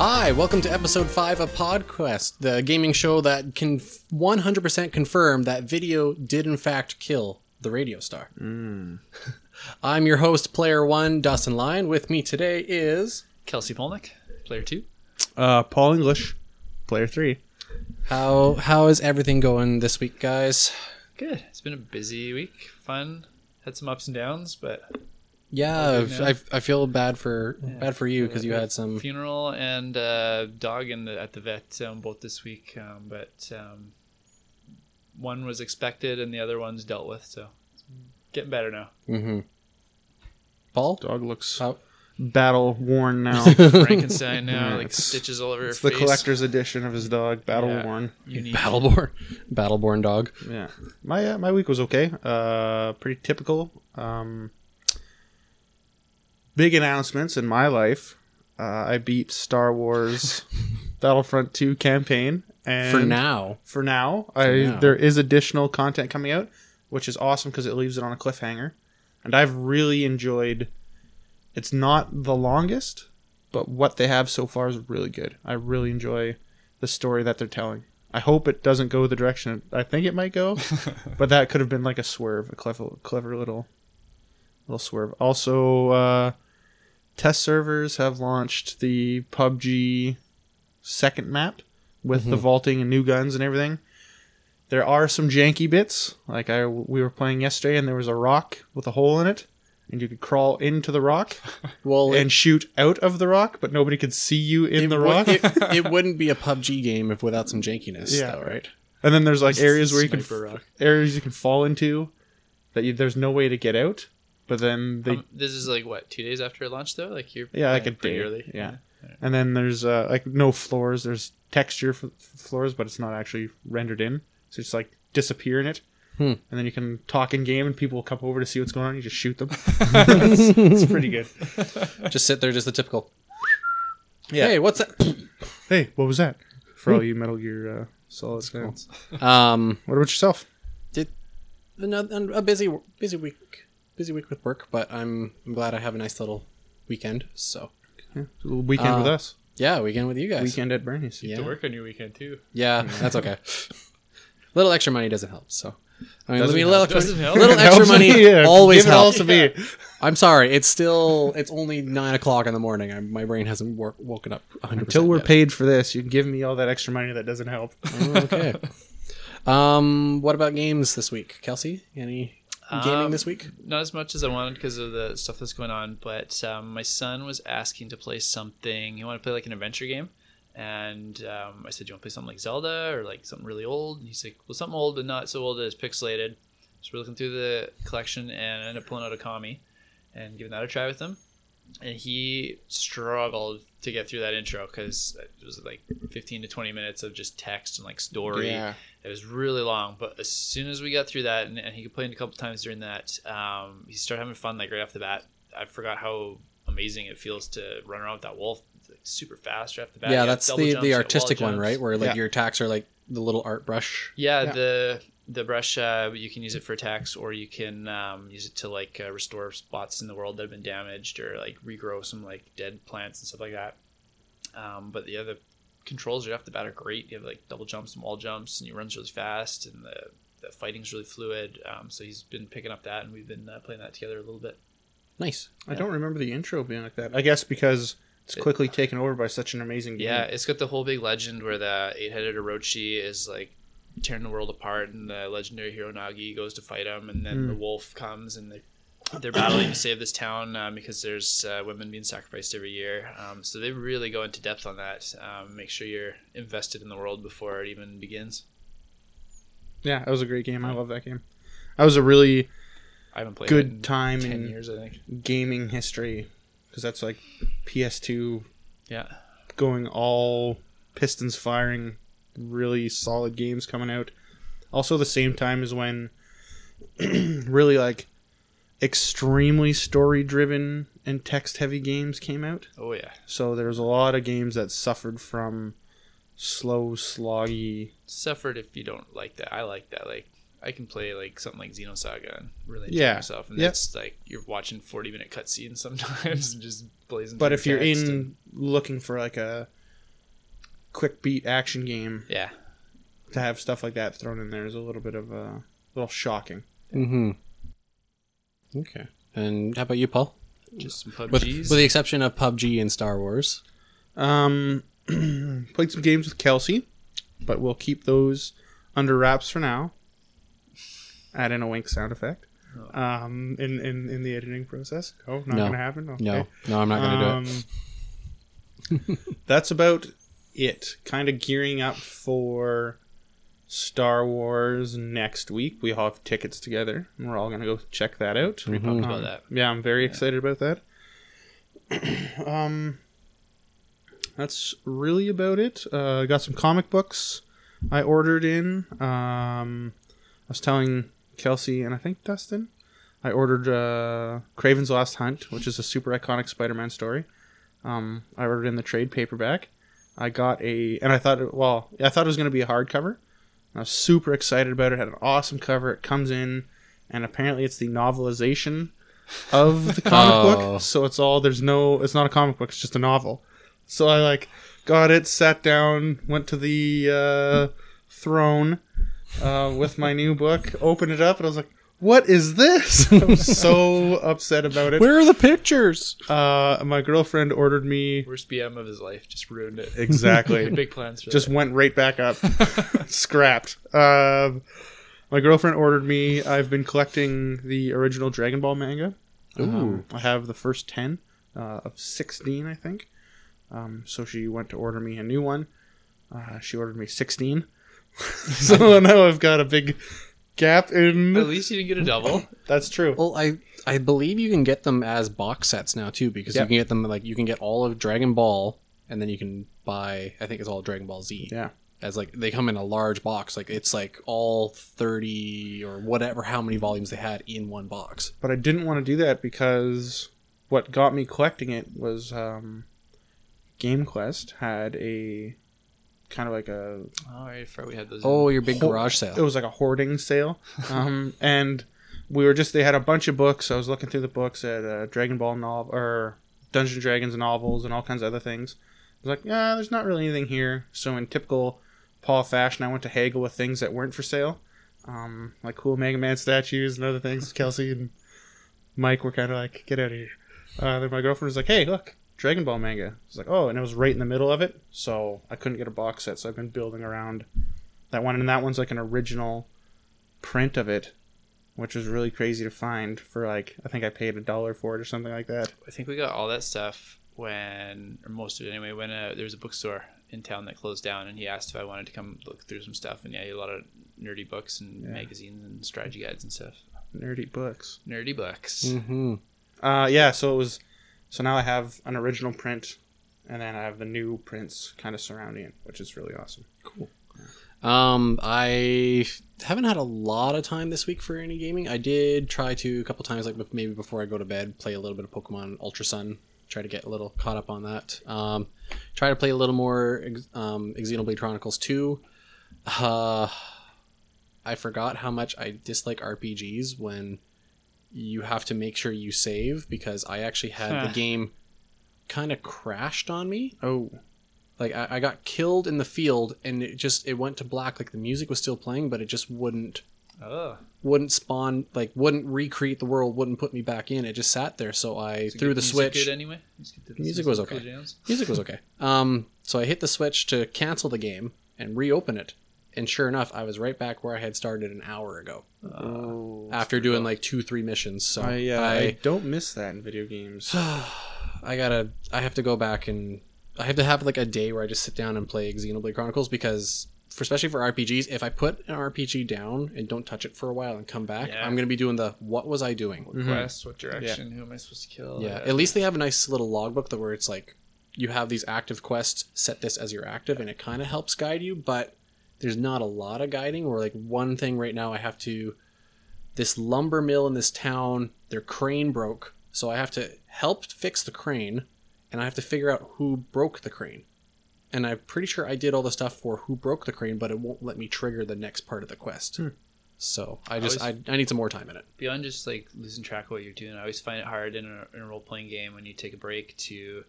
Hi, welcome to episode 5 of PodQuest, the gaming show that can 100% confirm that video did in fact kill the radio star. I'm your host, Player 1, Dustin Lyon. With me today is... Kelsy Polnick, Player 2. Paul English, Player 3. How is everything going this week, guys? Good. It's been a busy week. Fun. Had some ups and downs, but... Yeah, I feel bad for you because you had some... Funeral and dog at the vet both this week, but one was expected and the other one's dealt with, so it's getting better now. Mm-hmm. Paul? Dog looks battle worn now. Frankenstein now, Yeah, like stitches all over her it's face. The collector's edition of his dog, battle worn. Battleborn dog. Yeah, my week was okay. Pretty typical. Big announcements in my life. I beat Star Wars Battlefront 2 campaign, and for now, there is additional content coming out, which is awesome because it leaves it on a cliffhanger. And I've really enjoyed. It's not the longest, but what they have so far is really good. I really enjoy the story that they're telling. I hope it doesn't go the direction I think it might go, but that could have been like a swerve, a clever little swerve. Also, test servers have launched the PUBG second map with the vaulting and new guns and everything. There are some janky bits. Like we were playing yesterday and there was a rock with a hole in it. And you could crawl into the rock and shoot out of the rock, but nobody could see you in the rock. It wouldn't be a PUBG game without some jankiness, though, right? And then there's like areas where you can fall into that there's no way to get out. But then this is like what, 2 days after it launched though? Like like a day early. Yeah. And then there's like no floors. There's texture for floors, but it's not actually rendered in. So it's like disappear in it. And then you can talk in game and people will come over to see what's going on. You just shoot them. It's pretty good. Just sit there, just the typical. Yeah. Hey, what's that? Hey, what was that? For all you Metal Gear Solid fans. What What about yourself? A busy week with work, but I'm glad I have a nice little weekend. So Yeah, a little weekend with us. Yeah, weekend with you guys. Weekend at Bernie's. You have to work on your weekend too. Yeah, that's okay. Little extra money doesn't help, so I mean, Little extra money always helps. To me. I'm sorry, it's only 9 o'clock in the morning. My brain hasn't woken up 100% Until we're yet. paid for this, you can give me all that extra money that doesn't help. Okay. What about games this week, Kelsey? Any gaming this week? Not as much as I wanted because of the stuff that's going on, but my son was asking to play something. He wanted to play like an adventure game. And I said, "You want to play something like Zelda or like something really old?" And he's like, "Well, something old, but not so old that it's pixelated." So we're looking through the collection and I ended up pulling out a Kami and giving that a try with him. And he struggled to get through that intro because it was like 15 to 20 minutes of just text and like story. Yeah. It was really long. But as soon as we got through that and he complained a couple times during that, he started having fun like right off the bat. I forgot how amazing it feels to run around with that wolf. Like super fast right off the bat. Yeah, that's the artistic one, right? Where like your attacks are like the little art brush. Yeah. The brush, you can use it for attacks, or you can use it to like restore spots in the world that have been damaged, or like regrow some like dead plants and stuff like that. But the other controls right off the bat are great. You have like double jumps and wall jumps, and he runs really fast, and the fighting's really fluid. So he's been picking up that, and we've been playing that together a little bit. Nice. I don't remember the intro being like that. I guess because it's quickly taken over by such an amazing game. Yeah, it's got the whole big legend where the 8-headed Orochi is like tearing the world apart, and the legendary hero Nagi goes to fight him, and then the wolf comes, and they're battling to save this town because there's women being sacrificed every year. So they really go into depth on that. Make sure you're invested in the world before it even begins. Yeah, that was a great game. I love that game. That was a really I haven't played good it in time 10 in years, I think. gaming history, because that's like PS2 Yeah. going all pistons firing, really solid games coming out. Also the same time as when really like extremely story driven and text heavy games came out. Oh yeah. So there was a lot of games that suffered from slow, sloggy. Suffered if you don't like that. I like that. Like I can play like something like Xenosaga and really enjoy myself. And it's like you're watching 40-minute cutscenes sometimes and just blazing. But if you're looking for like a quick beat action game. Yeah. To have stuff like that thrown in there is a little bit of a little shocking. Mm-hmm. Okay. And how about you, Paul? Just some PUBGs. With the exception of PUBG and Star Wars. Played some games with Kelsy, but we'll keep those under wraps for now. Add in a wink sound effect. In the editing process. Oh, not gonna happen? Okay. No, I'm not gonna do it. That's about it. Kind of gearing up for Star Wars next week. We all have tickets together, and we're all gonna go check that out. Pretty pumped about that. Yeah, I'm very excited about that. That's really about it. I got some comic books I ordered in. I was telling Kelsy and I think Dustin, I ordered Kraven's Last Hunt, which is a super iconic Spider-Man story. I ordered in the trade paperback. I got and I thought it was going to be a hardcover. I was super excited about it. It had an awesome cover. It comes in, and apparently it's the novelization of the comic book. So it's not a comic book. It's just a novel. So I got it, sat down, went to the throne with my new book, opened it up, and I was like, what is this? I was so upset about it. Where are the pictures? My girlfriend ordered me... Worst BM of his life. Just ruined it. Exactly. Big plans for just that. Went right back up. Scrapped. My girlfriend ordered me... I've been collecting the original Dragon Ball manga. Ooh. I have the first 10 of 16, I think. So she went to order me a new one. She ordered me 16. So now I've got a big gap in... At least you didn't get a double. That's true. Well, I believe you can get them as box sets now too, because you can get them you can get all of Dragon Ball, and then you can buy, I think it's all Dragon Ball Z. Yeah. As they come in a large box, it's all 30 or whatever, how many volumes they had in one box. But I didn't want to do that because what got me collecting it was GameQuest had a kind of like a... Oh, I forgot we had those. Oh, your big garage sale. It was like a hoarding sale. And they had a bunch of books. I was looking through the books at Dragon Ball novel or Dungeons and Dragons novels and all kinds of other things. I was like, yeah, there's not really anything here. So in typical Paul fashion, I went to haggle with things that weren't for sale. Like cool Mega Man statues and other things. Kelsey and Mike were kind of like, get out of here. Then my girlfriend was like, hey, look, Dragon Ball manga. I was like, oh, and it was right in the middle of it, so I couldn't get a box set, so I've been building around that one, and that one's like an original print of it, which was really crazy to find for I think I paid $1 for it or something like that. I think we got all that stuff or most of it anyway, when there was a bookstore in town that closed down, and he asked if I wanted to come look through some stuff, and he had a lot of nerdy books and magazines and strategy guides and stuff. Nerdy books. Mm-hmm. So now I have an original print, and then I have the new prints kind of surrounding it, which is really awesome. Cool. I haven't had a lot of time this week for any gaming. I did try to a couple times, maybe before I go to bed, play a little bit of Pokemon Ultra Sun. Try to get a little caught up on that. Try to play a little more Xenoblade Chronicles 2. I forgot how much I dislike RPGs when you have to make sure you save, because I actually had the game kind of crashed on me. Oh. I got killed in the field, and it went to black. The music was still playing, but it just wouldn't spawn, wouldn't recreate the world, wouldn't put me back in. It just sat there. So I threw the switch. Good anyway? Music was okay. Music was okay. So I hit the switch to cancel the game and reopen it. And sure enough, I was right back where I had started an hour ago. After doing 2-3 missions. So I don't miss that in video games. I have to go back, and I have to have a day where I just sit down and play Xenoblade Chronicles, because especially for RPGs, if I put an RPG down and don't touch it for a while and come back, I'm going to be doing what was I doing? What quest, what direction, who am I supposed to kill? Yeah, at least they have a nice little logbook where it's you have these active quests, set this as your active, and it kind of helps guide you, but there's not a lot of guiding. Or one thing right now, this lumber mill in this town, their crane broke, so I have to help fix the crane, and I have to figure out who broke the crane. And I'm pretty sure I did all the stuff for who broke the crane, but it won't let me trigger the next part of the quest. So I need some more time in it. Beyond just losing track of what you're doing, I always find it hard in a role-playing game when you take a break to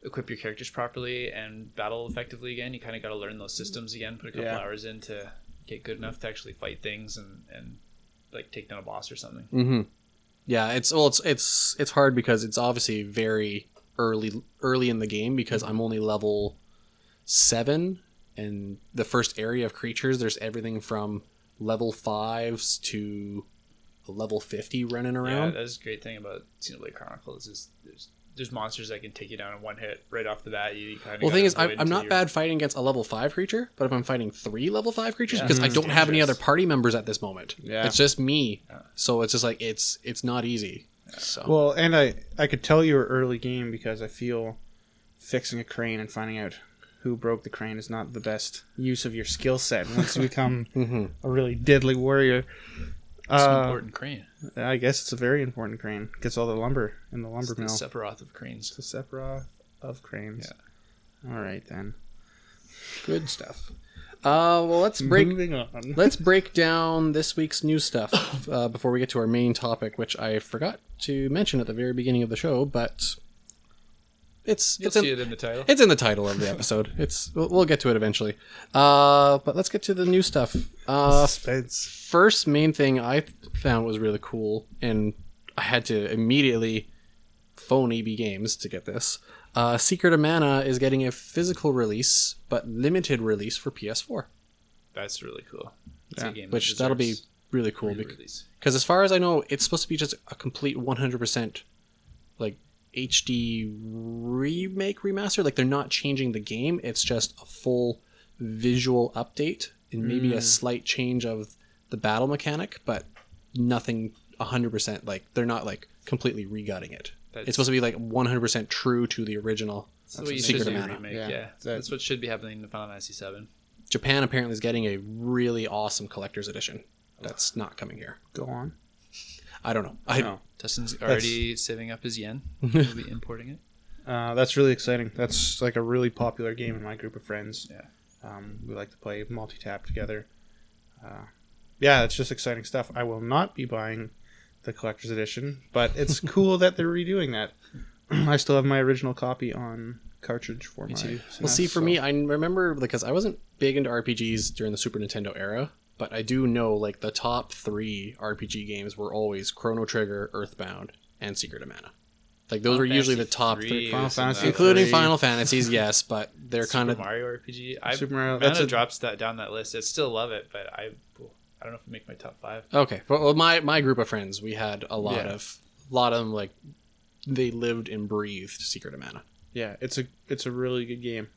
equip your characters properly and battle effectively again. You kind of got to learn those systems again, put a couple hours in to get good enough to actually fight things and like take down a boss or something. Mm-hmm. Yeah, it's hard because it's obviously very early in the game because I'm only level 7, and the first area of creatures, there's everything from level 5s to level 50 running around. Yeah, that's a great thing about Xenoblade Chronicles is there's monsters that can take you down in one hit right off the bat. You kind of the thing is, I'm not bad fighting against a level 5 creature, but if I'm fighting 3 level 5 creatures, because I don't have any other party members at this moment, it's just me. So it's just like it's not easy. So. Well, and I could tell you were early game because I feel fixing a crane and finding out who broke the crane is not the best use of your skill set once you become a really deadly warrior. It's an important crane. I guess it's a very important crane. Gets all the lumber in the lumber mill. It's the Sephiroth of cranes. It's the Sephiroth of cranes. Yeah. All right, then. Good stuff. Well, let's break down this week's news stuff before we get to our main topic, which I forgot to mention at the very beginning of the show, but You'll see it in the title. It's in the title of the episode. We'll get to it eventually. But let's get to the new stuff. Suspense. First main thing I found was really cool, and I had to immediately phone EB Games to get this. Secret of Mana is getting a physical release, but limited release for PS4. That's really cool. Which that'll be really cool because as far as I know, it's supposed to be just a complete 100% like HD remake remaster. Like they're not changing the game, it's just a full visual update and maybe a slight change of the battle mechanic, but nothing 100%. Like they're not like completely regutting it. It's supposed to be like 100% true to the original Secret of Mana. Remake. That's what should be happening in Final Fantasy VII. Japan apparently is getting a really awesome collector's edition that's not coming here. Go on. I don't know. I know. Dustin's already saving up his yen. He'll be importing it. That's really exciting. That's like a really popular game in my group of friends. Yeah. We like to play multi-tap together. Yeah, it's just exciting stuff. I will not be buying the collector's edition, but it's cool that they're redoing that. I still have my original copy on cartridge for me too. Well, see, for me, I remember because I wasn't big into RPGs during the Super Nintendo era, but I do know like the top 3 RPG games were always Chrono Trigger, Earthbound, and Secret of Mana. Like those were usually the top 3, Final Fantasy, including Final Fantasies, yes, but they're kind of Mario RPG. Super Mario Mana drops that down that list. I still love it, but I don't know if it make my top 5. Okay, well, my group of friends, we had a lot of them like they lived and breathed Secret of Mana. Yeah, it's a really good game,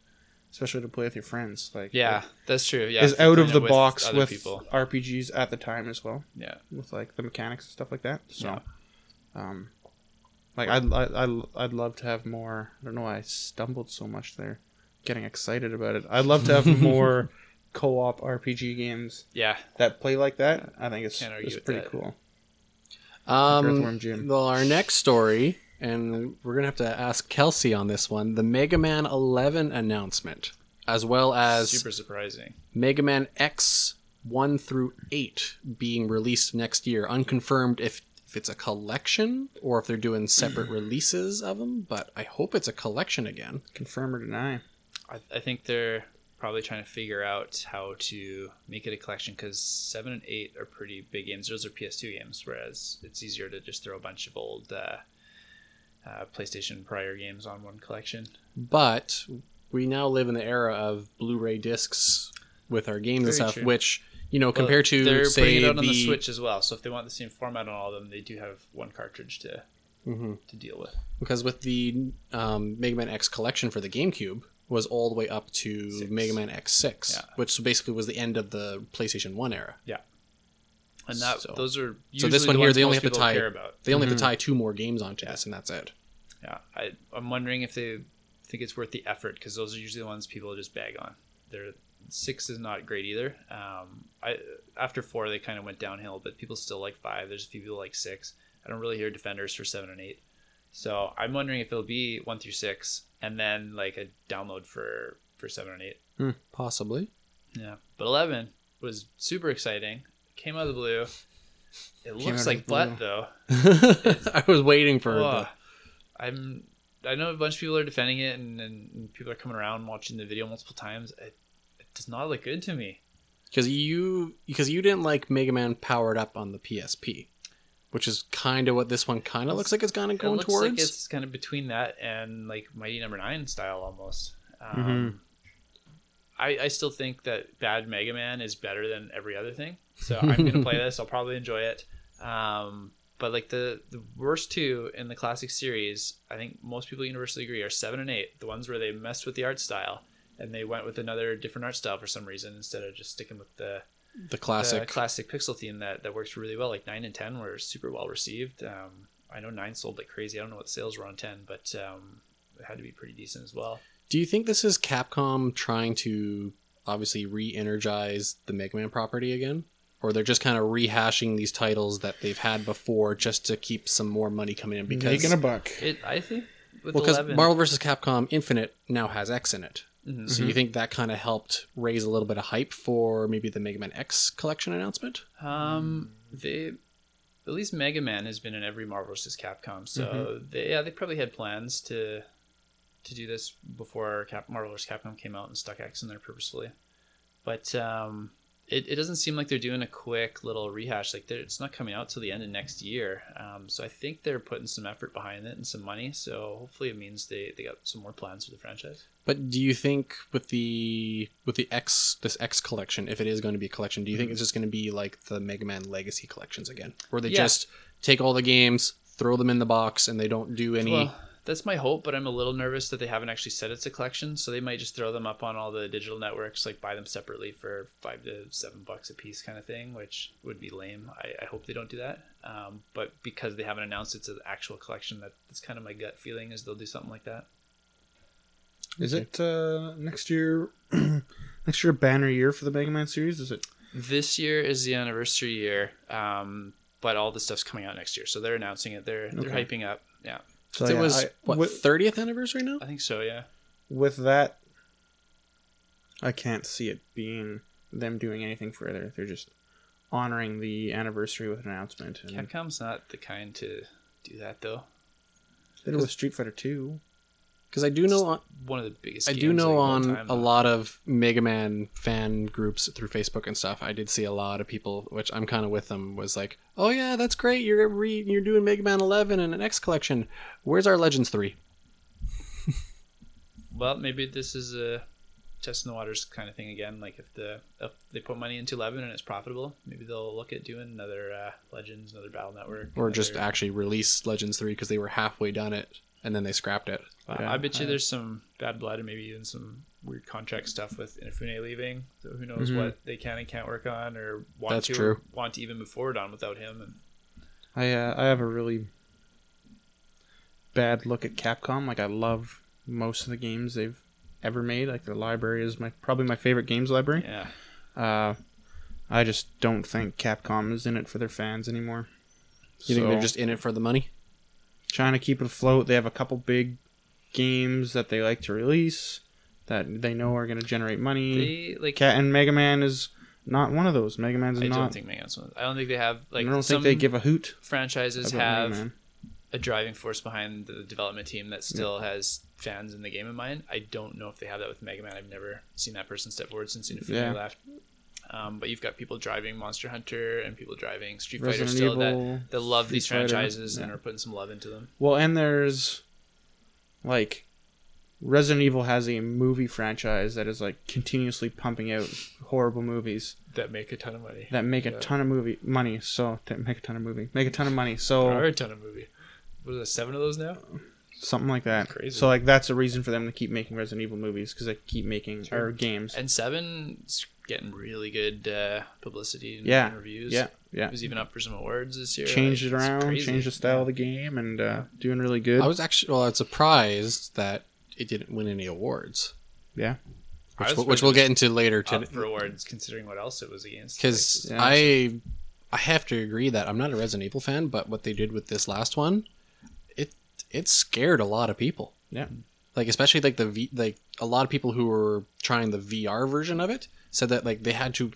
especially to play with your friends. Like that's true. Yeah, is out of the box with people. RPGs at the time as well. Yeah, with like the mechanics and stuff like that. So, like I'd love to have more. I don't know why I stumbled so much there, getting excited about it. I'd love to have more co-op RPG games. Yeah, that play like that. I think it's pretty cool. Earthworm Jim. Well, our next story. And we're going to have to ask Kelsy on this one. The Mega Man 11 announcement, as well as super surprising Mega Man X 1 through 8 being released next year. Unconfirmed if it's a collection or if they're doing separate releases of them, but I hope it's a collection again. Confirm or deny? I think they're probably trying to figure out how to make it a collection because 7 and 8 are pretty big games. Those are PS2 games, whereas it's easier to just throw a bunch of old PlayStation prior games on one collection. But we now live in the era of Blu-ray discs with our games and stuff, which, compared to, they're say, putting it out on the Switch as well. So if they want the same format on all of them, they do have one cartridge to deal with. Because with the Mega Man X collection for the GameCube was all the way up to 6. Mega Man X6, which basically was the end of the PlayStation 1 era. Yeah. And those are usually this one here they only have to tie they only have to tie 2 more games onto this, and that's it. Yeah, I'm wondering if they think it's worth the effort because those are usually the ones people just bag on. 6 is not great either. After 4 they kind of went downhill, but people still like 5. There's a few people like 6. I don't really hear defenders for 7 and 8. So I'm wondering if it'll be 1 through 6 and then like a download for 7 and 8. Possibly. Yeah, but 11 was super exciting. Came out of the blue. It looks like butt though. I was waiting for I'm I know a bunch of people are defending it, and people are coming around watching the video multiple times. It does not look good to me. Because you didn't like Mega Man powered up on the PSP, which is kind of what this one kind of looks like it's kind of going towards. It looks like it's kind of between that and like Mighty Number 9 style almost. I still think that bad Mega Man is better than every other thing. So I'm going to play this. I'll probably enjoy it. But like the worst two in the classic series, I think most people universally agree, are 7 and 8. The ones where they messed with the art style and they went with another different art style for some reason instead of just sticking with the classic pixel theme that works really well. Like 9 and 10 were super well received. I know 9 sold like crazy. I don't know what sales were on 10, but it had to be pretty decent as well. Do you think this is Capcom trying to obviously re-energize the Mega Man property again? Or they're just kind of rehashing these titles that they've had before just to keep some more money coming in? Because making a buck. I think with because Marvel vs. Capcom Infinite now has X in it. Mm-hmm. So you think that kind of helped raise a little bit of hype for maybe the Mega Man X collection announcement? At least Mega Man has been in every Marvel vs. Capcom. So they probably had plans to do this before Marvel vs. Capcom came out and stuck X in there purposefully. But it doesn't seem like they're doing a quick little rehash. Like it's not coming out till the end of next year. So I think they're putting some effort behind it and some money. So hopefully it means they got some more plans for the franchise. But do you think with this X collection, if it is going to be a collection, do you think it's just going to be like the Mega Man Legacy collections again, where they just take all the games, throw them in the box, and they don't do any? Well, that's my hope, but I'm a little nervous that they haven't actually said it's a collection, so they might just throw them up on all the digital networks, like buy them separately for $5 to $7 a piece kind of thing, which would be lame. I hope they don't do that. But because they haven't announced it's an actual collection, that's kind of my gut feeling is they'll do something like that. Is it next year? Next year, a banner year for the Mega Man series? Is it? This year is the anniversary year, but all the stuff's coming out next year, so they're announcing it. They're hyping up. Yeah. So it was 30th anniversary now? I think so. Yeah. With that, I can't see it being them doing anything further. They're just honoring the anniversary with an announcement. And Capcom's not the kind to do that, though. They did it with Street Fighter 2. Because I do know one of the biggest. I do know on a lot of Mega Man fan groups through Facebook and stuff. I did see a lot of people, which I'm kind of with them, was like, "Oh yeah, that's great. You're doing Mega Man 11 and an X collection. Where's our Legends 3?" Well, maybe this is a testing the waters kind of thing again. Like if they put money into 11 and it's profitable, maybe they'll look at doing another Legends, another Battle Network, or just actually release Legends 3 because they were halfway done it. And then they scrapped it. Yeah, I bet you there's some bad blood and maybe even some weird contract stuff with Inafune leaving. So who knows what they can and can't work on or want to even move forward on without him. And I have a really bad look at Capcom. Like I love most of the games they've ever made. Like their library is probably my favorite games library. Yeah. I just don't think Capcom is in it for their fans anymore. You think they're just in it for the money? Trying to keep it afloat. They have a couple big games that they like to release that they know are going to generate money. And Mega Man is not one of those. Mega Man's not. I don't think Mega Man's one. I don't think they have I don't think they give a hoot. Franchises have a driving force behind the development team that still has fans in the game in mind. I don't know if they have that with Mega Man. I've never seen that person step forward since Inafune left. But you've got people driving Monster Hunter and people driving Street Fighter still that love these franchises and are putting some love into them. Well, and there's like Resident Evil has a movie franchise that is like continuously pumping out horrible movies that make a ton of money. Make a ton of money. So make a ton of money. So there are a ton of movie. What are there, 7 of those now? Something like that. Crazy. So like that's a reason for them to keep making Resident Evil movies because they keep making our games. And 7's getting really good publicity and reviews. Yeah. It was even up for some awards this year. Changed it around, changed the style of the game, and doing really good. I was surprised that it didn't win any awards. Yeah. Which we'll get into later today. For awards, considering what else it was against. Because I have to agree that I'm not a Resident Evil fan, but what they did with this last one, it scared a lot of people. Yeah. Like especially like a lot of people who were trying the VR version of it said that like they had to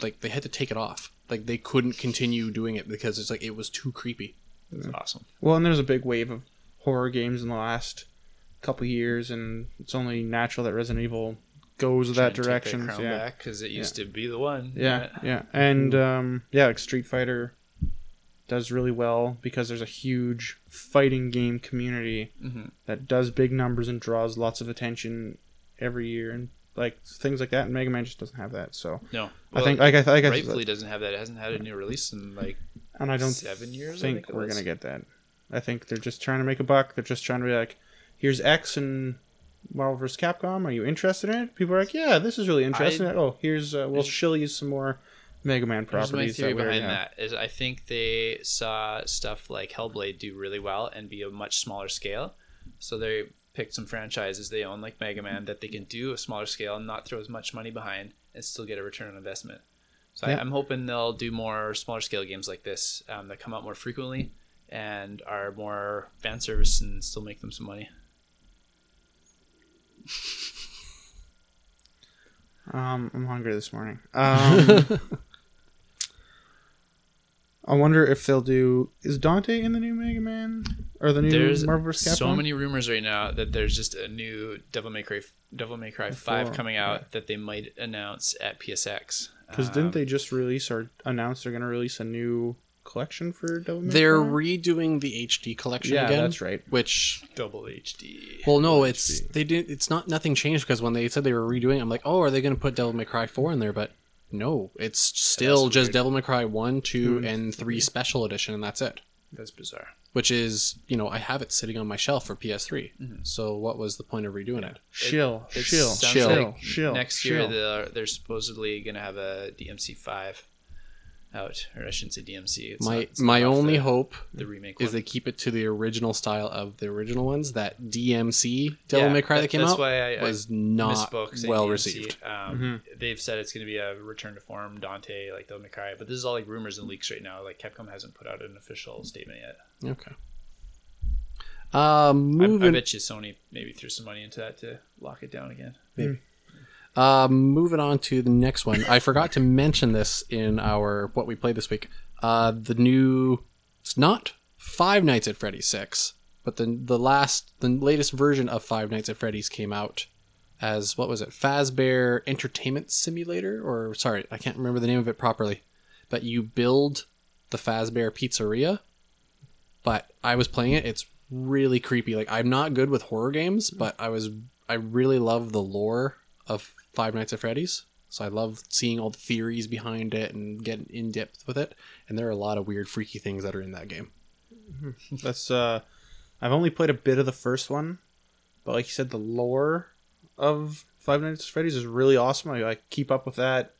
take it off. Like they couldn't continue doing it because it was too creepy. It's awesome. Well, and there's a big wave of horror games in the last couple years, and it's only natural that Resident Evil goes that direction. Because it used to be the one. Yeah. And like Street Fighter does really well because there's a huge fighting game community that does big numbers and draws lots of attention every year, and like things like that. And Mega Man just doesn't have that. So no, I think rightfully doesn't have that. It hasn't had a new release in like and I don't 7 years. Think we're gonna get that. I think they're just trying to make a buck. They're just trying to be like, here's X and Marvel vs. Capcom. Are you interested in it? People are like, yeah, this is really interesting. Here's we'll shill you some more Mega Man properties. My theory behind that is I think they saw stuff like Hellblade do really well and be a much smaller scale, so they picked some franchises they own like Mega Man that they can do a smaller scale and not throw as much money behind and still get a return on investment. So I'm hoping they'll do more smaller scale games like this that come out more frequently and are more fan service and still make them some money. I'm hungry this morning. I wonder if they'll do. Is Dante in the new Mega Man or the new Marvel vs. Capcom? So many rumors right now that there's just a new Devil May Cry 5 coming out that they might announce at PSX. Because didn't they just release or announce they're going to release a new collection for Devil May Cry? They're redoing the HD collection again. Yeah, that's right. Which double HD. Well, no, it's not nothing changed because when they said they were redoing it, I'm like, oh, are they going to put Devil May Cry 4 in there? But no, it's still just Devil May Cry 1, 2, and 3 Special Edition, and that's it. That's bizarre. Which is, I have it sitting on my shelf for PS3. So what was the point of redoing it? Chill. Next year they're supposedly going to have a DMC5 out, or I shouldn't say DMC. It's my only hope the remake is they keep it to the original style of the original ones. That DMC Devil May Cry that came out was not well received. They've said it's going to be a return to form Dante like Devil May Cry, but this is all like rumors and leaks right now. Like Capcom hasn't put out an official statement yet. Okay. I bet you Sony maybe threw some money into that to lock it down again. Maybe. Moving on to the next one. I forgot to mention this in our what we played this week. It's not Five Nights at Freddy's 6, but the latest version of Five Nights at Freddy's came out as, what was it? Fazbear Entertainment Simulator? Or, sorry, I can't remember the name of it properly. But you build the Fazbear Pizzeria. But I was playing it. It's really creepy. Like, I'm not good with horror games, but I really love the lore of Five Nights at Freddy's. So I love seeing all the theories behind it and getting in depth with it. And there are a lot of weird, freaky things that are in that game. That's I've only played a bit of the first one, but like you said, the lore of Five Nights at Freddy's is really awesome. I like keep up with that.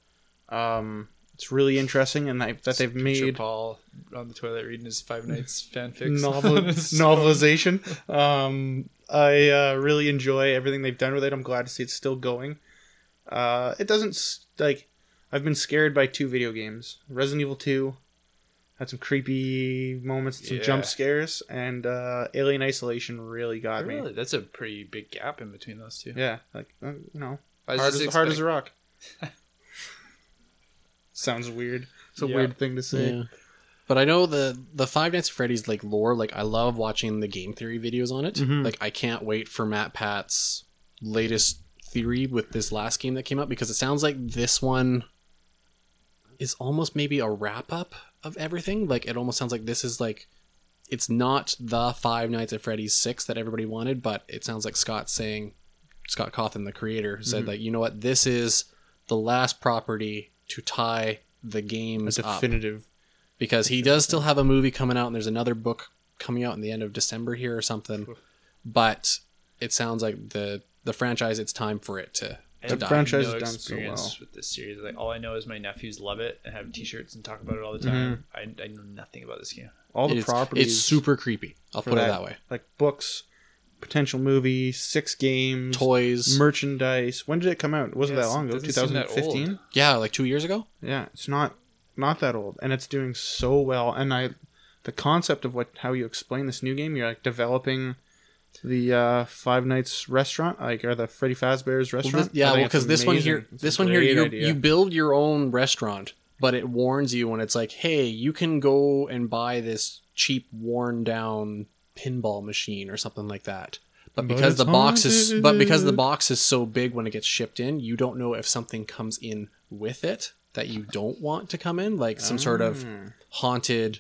It's really interesting, and that they've made Paul on the toilet reading his Five Nights fanfics novelization. I really enjoy everything they've done with it. I'm glad to see it's still going. It doesn't I've been scared by 2 video games. Resident Evil 2 had some creepy moments, some jump scares, and Alien Isolation really got me. Really, that's a pretty big gap in between those two. Yeah, hard as a rock. Sounds weird. It's a weird thing to say. Yeah. But I know the Five Nights at Freddy's like lore. Like I love watching the game theory videos on it. Like I can't wait for Matt Pat's latest theory with this last game that came out, because it sounds like this one is almost maybe a wrap up of everything. Like it almost sounds like this is like, it's not the Five Nights at Freddy's 6 that everybody wanted, but it sounds like Scott Cawthon, the creator, said like, you know what, this is the last property to tie the games definitive up. Because he does still have a movie coming out, and there's another book coming out in the end of December here or something. But it sounds like the franchise, it's time for it to die. The franchise has done so well with this series. Like all I know is my nephews love it and have T-shirts and talk about it all the time. I know nothing about this game. All the properties. It's super creepy. I'll put it that way. Like books, potential movie, 6 games, toys, merchandise. When did it come out? It wasn't that long ago. 2015. Yeah, like 2 years ago. Yeah, it's not that old, and it's doing so well. And the concept of how you explain this new game, you're like developing the Five Nights restaurant, or the Freddy Fazbear's restaurant. Because this one here, you build your own restaurant, but it warns you when it's like, hey, you can go and buy this cheap, worn down pinball machine or something like that. But because the box is so big when it gets shipped in, you don't know if something comes in with it that you don't want to come in, like some sort of haunted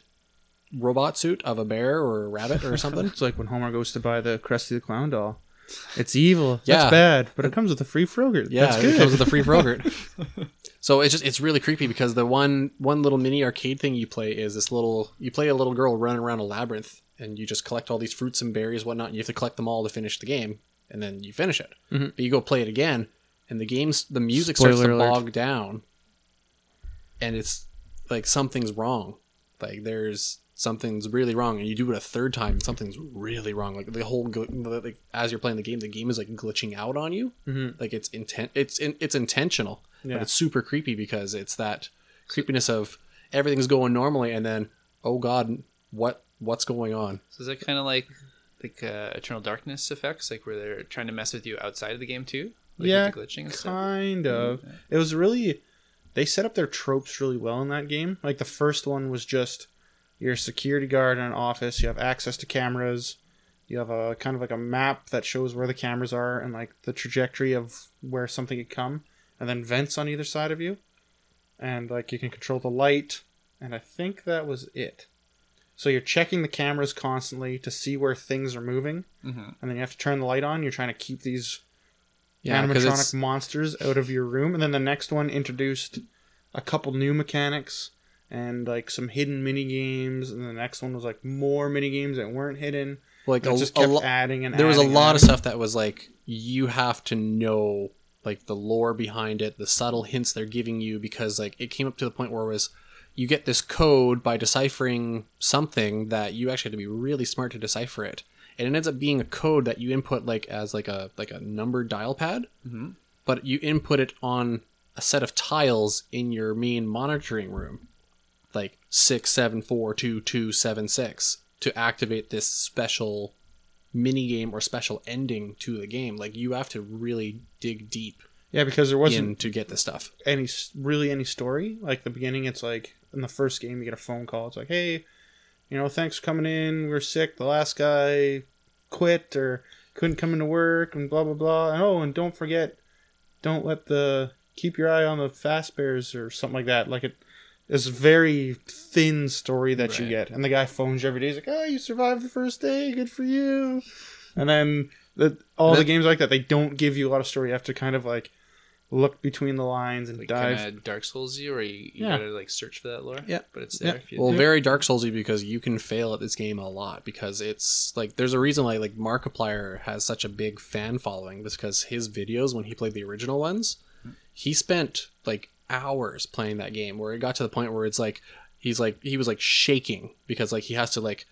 robot suit of a bear or a rabbit or something. It's like when Homer goes to buy the Krusty the Clown doll. It's evil. Yeah. That's bad, but it comes with a free Frogurt. Yeah, that's good. It comes with a free Frogurt. So it's really creepy because the one little mini arcade thing you play is you play a little girl running around a labyrinth, and you just collect all these fruits and berries, whatnot, and you have to collect them all to finish the game, and then you finish it. Mm-hmm. But you go play it again, and the music starts to bog down, and it's like something's wrong. Like something's really wrong, and you do it a third time, and something's really wrong. Like the whole as you're playing the game is like glitching out on you. Mm-hmm. Like it's intentional, but it's super creepy because it's that creepiness of everything's going normally, and then oh god, what's going on? So is that kind of like Eternal Darkness effects, like where they're trying to mess with you outside of the game too? Like yeah, with the glitching and kind of. Yeah. It was really, they set up their tropes really well in that game. Like the first one was just you're a security guard in an office. You have access to cameras. You have a kind of like a map that shows where the cameras are and like the trajectory of where something could come, and then vents on either side of you, and like you can control the light. And I think that was it. So you're checking the cameras constantly to see where things are moving, and then you have to turn the light on. You're trying to keep these animatronic monsters out of your room. And then the next one introduced a couple new mechanics and like some hidden mini games, and the next one was like more mini games that weren't hidden. Like it just kept adding and there was a lot of stuff that was like you have to know like the lore behind it, the subtle hints they're giving you, because like it came up to the point where it was you get this code by deciphering something that you actually have to be really smart to decipher it. And it ends up being a code that you input like as like a numbered dial pad, but you input it on a set of tiles in your main monitoring room, like 6742276, to activate this special mini game or special ending to the game. Like you have to really dig deep. Yeah, because there wasn't to get this stuff. Any story. Like the beginning, it's like in the first game you get a phone call. It's like, hey, thanks for coming in. We were sick. The last guy quit or couldn't come into work and blah, blah, blah. And don't forget, keep your eye on the fast bears or something like that. Like it's a very thin story that you get. And the guy phones you every day. He's like, oh, you survived the first day. Good for you. And then the games like that, they don't give you a lot of story. You have to kind of like look between the lines and dive. Kind of Dark Souls-y, or you gotta like search for that lore. Yeah, but it's there. Yeah. Very Dark Souls-y because you can fail at this game a lot, because it's like there's a reason like Markiplier has such a big fan following, because his videos when he played the original ones, he spent like hours playing that game, where it got to the point where it's like he was like shaking because like he has to like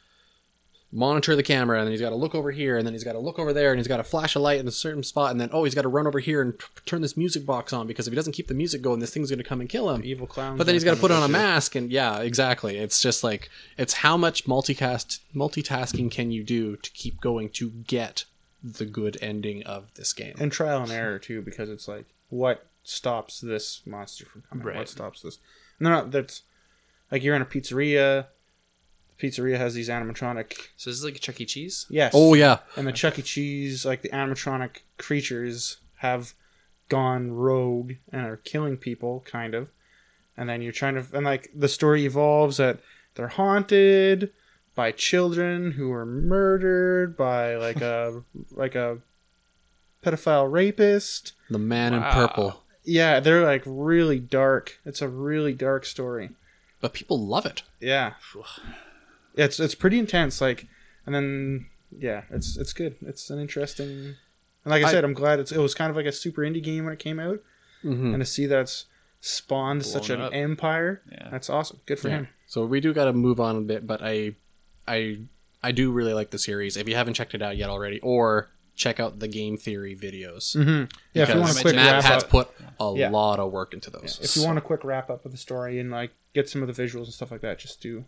monitor the camera, and then he's got to look over here, and then he's got to look over there, and he's got to flash a light in a certain spot, and then he's got to run over here and turn this music box on, because if he doesn't keep the music going, this thing's going to come and kill him. The evil clown. But then he's got to put on a mask, and yeah, exactly. It's just like it's how much multitasking can you do to keep going to get the good ending of this game, and trial and error too, because it's like what stops this monster from coming? Right. What stops this? No, that's like you're in a pizzeria. Pizzeria has these animatronic. So this is like a Chuck E. Cheese? Yes. Oh, yeah. And the Chuck E. Cheese, like the animatronic creatures have gone rogue and are killing people, kind of. And then you're trying to... And like the story evolves that they're haunted by children who were murdered by like a pedophile rapist. The Man in Purple. Yeah, they're like really dark. It's a really dark story. But people love it. Yeah. It's pretty intense, like, and then it's good. It's an interesting, and like I said, I'm glad it was kind of like a super indie game when it came out, and to see that's spawned such an empire, that's awesome. Good for him. So we do got to move on a bit, but I do really like the series. If you haven't checked it out yet already, or check out the Game Theory videos. Mm-hmm. Yeah, if you want a quick Matt wrap has up, put a lot of work into those. Yeah. If you want a quick wrap up of the story and like get some of the visuals and stuff like that, just do.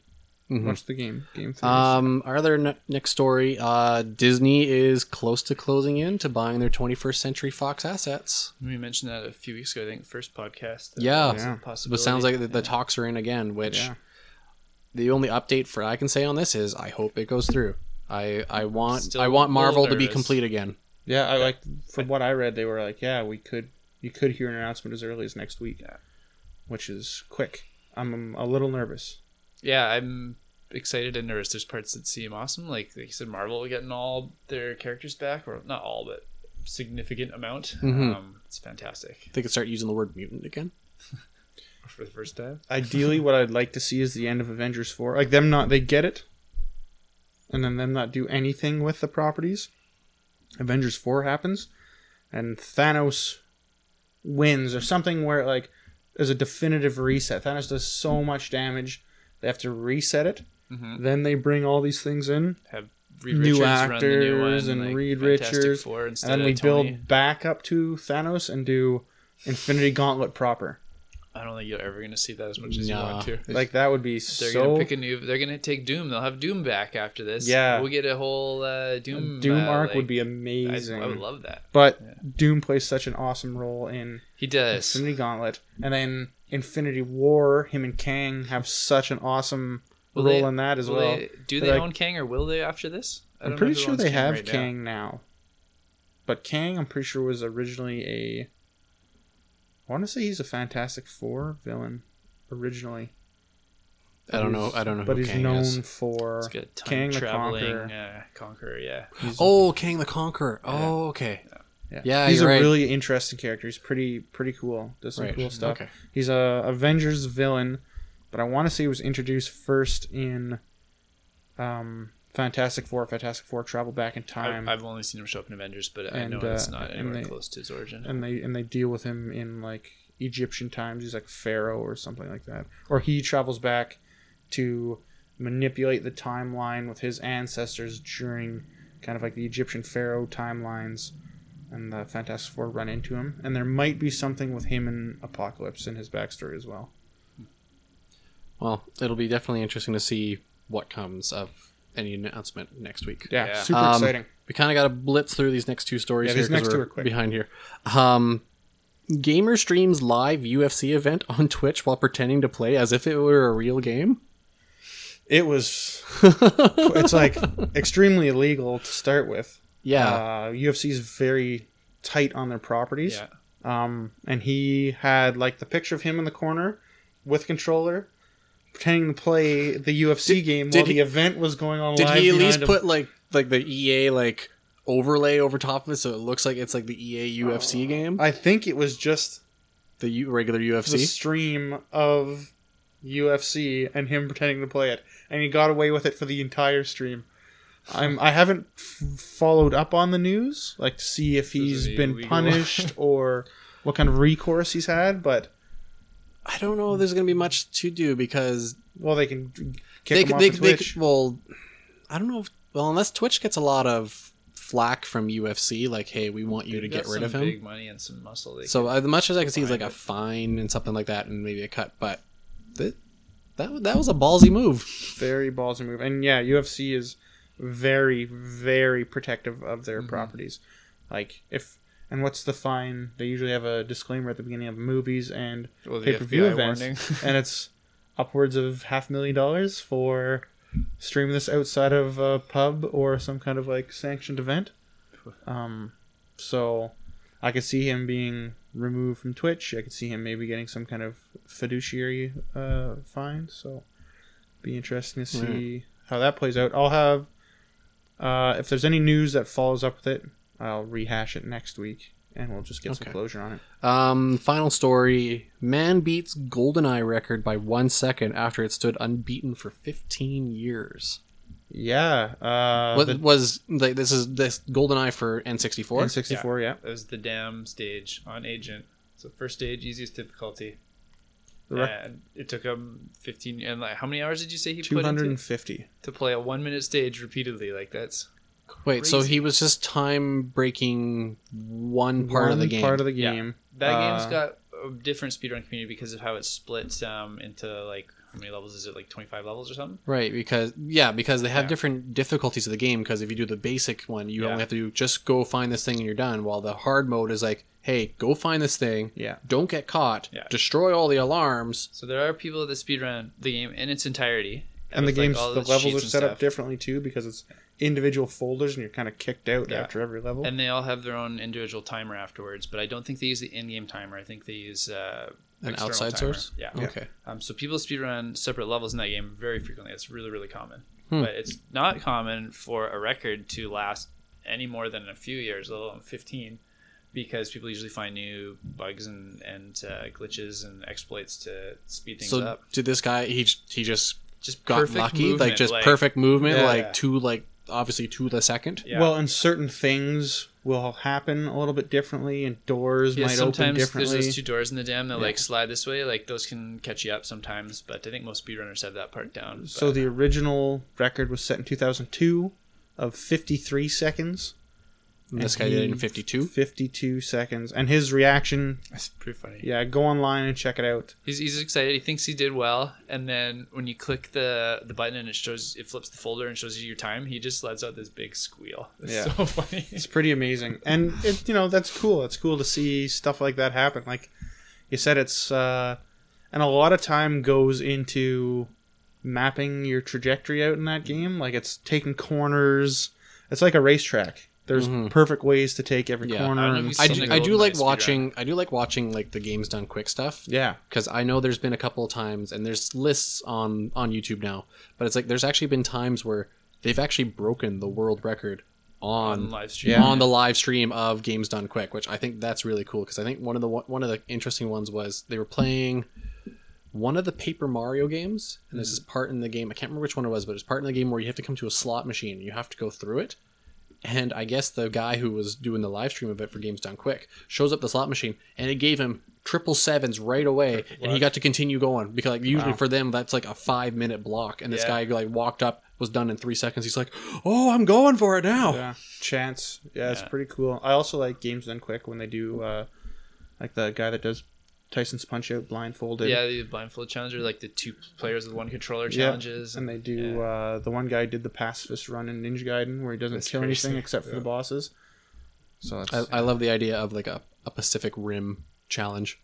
Watch the game Theory. Our other next story, Disney is close to closing in to buying their 21st Century Fox assets. We mentioned that a few weeks ago, I think, first podcast. But it sounds like the talks are in again, which the only update I can say on this is I hope it goes through. I want Marvel to be complete again. Yeah, I like from what I read, they were like, yeah, you could hear an announcement as early as next week, which is quick. I'm a little nervous. Yeah, I'm excited and nervous. There's parts that seem awesome, like you said, Marvel getting all their characters back, or not all, but significant amount. It's fantastic. They could start using the word mutant again for the first time. Ideally, what I'd like to see is the end of Avengers 4. Like they get it, and then them not do anything with the properties. Avengers 4 happens, and Thanos wins, or something where like there's a definitive reset. Thanos does so much damage, they have to reset it. Then they bring all these things in, have Reed new Richards actors run the new one, and like Reed Fantastic Richards, Four and then we Tony. build back up to Thanos and do Infinity Gauntlet proper. I don't think you're ever going to see that as much as you want to. Like that would be They're going to pick a new. They're going to take Doom. They'll have Doom back after this. Yeah, we'll get a whole Doom. Arc would be amazing. I would love that. But Doom plays such an awesome role in Infinity Gauntlet, and then Infinity War. Him and Kang have such an awesome role in that as well. Do they own Kang, or will they after this? I'm pretty sure they have Kang now. But Kang, I'm pretty sure, was originally I want to say he's a Fantastic Four villain originally. I don't know. But who he's Kang known is. for Kang the Conqueror. Yeah. King the Conqueror. Oh, okay. Yeah, he's a right. really interesting character. He's pretty cool. Does some cool stuff. Okay. He's a Avengers villain, but I want to say he was introduced first in Fantastic Four. Fantastic Four travel back in time. I've only seen him show up in Avengers, but I know it's not anywhere close to his origin. And they deal with him in like Egyptian times. He's like Pharaoh or something like that. Or he travels back to manipulate the timeline with his ancestors during kind of like the Egyptian Pharaoh timelines. And the Fantastic Four run into him. And there might be something with him and Apocalypse in his backstory as well. Well, it'll be definitely interesting to see what comes of any announcement next week. Yeah. Super exciting. We kind of got to blitz through these next two stories here because we're quick. behind here. Gamer streams live UFC event on Twitch while pretending to play as if it were a real game. It was... it's like extremely illegal to start with. Yeah. UFC is very tight on their properties. Yeah. And he had like the picture of him in the corner with controller pretending to play the UFC game while the event was going on live. Did he at least put like the EA like overlay over top of it so it looks like it's like the EA UFC game? I think it was just the regular UFC the stream of UFC and him pretending to play it, and he got away with it for the entire stream. I haven't followed up on the news like to see if he's been punished or what kind of recourse he's had, but I don't know if there's going to be much to do because they can kick him off of Twitch. I don't know unless Twitch gets a lot of flack from UFC, like, hey, we want you to get rid of him. Big money and some muscle. So as much as I can see is like a fine and something like that, and maybe a cut, but that was a ballsy move. Very ballsy move, and yeah, UFC is very, very protective of their properties. Like and what's the fine? They usually have a disclaimer at the beginning of movies and pay-per-view events, and it's upwards of $500,000 for streaming this outside of a pub or some kind of like sanctioned event. So I could see him being removed from Twitch. I could see him maybe getting some kind of fiduciary fine. So be interesting to see how that plays out. I'll have if there's any news that follows up with it, I'll rehash it next week, and we'll just get some closure on it. Final story. Man beats GoldenEye record by 1 second after it stood unbeaten for 15 years. Yeah. Was this GoldenEye for N64? N64, yeah. It was the dam stage on Agent. So first stage, easiest difficulty. And it took him 15... And like, how many hours did you say he put into 250. To play a 1 minute stage repeatedly? Like, that's... Wait, so he was just time breaking one part of the game. Yeah. That game's got a different speedrun community because of how it's split into like, how many levels is it? Like 25 levels or something? Right, because they have different difficulties of the game. Because if you do the basic one, you only have to just go find this thing and you're done. While the hard mode is like, hey, go find this thing. Yeah. Don't get caught. Yeah. Destroy all the alarms. So there are people that speedrun the game in its entirety. And the games, all the levels are sheets set and up differently too, because it's individual folders and you're kind of kicked out after every level. And they all have their own individual timer afterwards, but I don't think they use the in-game timer. I think they use an outside timer. source. Yeah. Okay. So people speedrun separate levels in that game very frequently. It's really, really common. But it's not common for a record to last any more than a few years, let alone 15, because people usually find new bugs and glitches and exploits to speed things up. So did this guy? He just got lucky, movement, like perfect movement, yeah. Obviously to the second. Yeah. Well, and certain things will happen a little bit differently, and doors might open differently. Sometimes there's those 2 doors in the dam that like slide this way. Like those can catch you up sometimes, but I think most speedrunners have that part down. So the original record was set in 2002 of 53 seconds. And this guy did it in 52? 52 seconds. And his reaction... That's pretty funny. Yeah, go online and check it out. He's excited. He thinks he did well. And then when you click the button and it flips the folder and shows you your time, he just lets out this big squeal. It's so funny. It's pretty amazing. And, that's cool. It's cool to see stuff like that happen. Like you said, it's... and a lot of time goes into mapping your trajectory out in that game. Like it's taking corners. It's like a racetrack. There's perfect ways to take every corner. I do like watching like the games done quick stuff. Yeah, because I know there's been a couple of times, and there's lists on YouTube now. But it's like there's actually been times where they've actually broken the world record on live stream. On the live stream of games done quick, which I think that's really cool. Because I think one of the interesting ones was they were playing one of the Paper Mario games, and there's this part in the game, I can't remember which one it was, but it's part in the game where you have to come to a slot machine and you have to go through it. And I guess the guy who was doing the live stream of it for Games Done Quick shows up the slot machine, and it gave him 777s right away, and he got to continue going because like usually for them that's like a 5-minute block, and this guy like walked up, was done in 3 seconds. He's like, "Oh, I'm going for it now." Yeah, chance. Yeah, it's pretty cool. I also like Games Done Quick when they do like the guy that does Tyson's Punch Out blindfolded. Yeah, the blindfold challenge, or like the 2 players with 1 controller challenges. And they do the one guy did the pacifist run in Ninja Gaiden where he doesn't kill anything except for the bosses. So I love the idea of like a Pacific Rim challenge.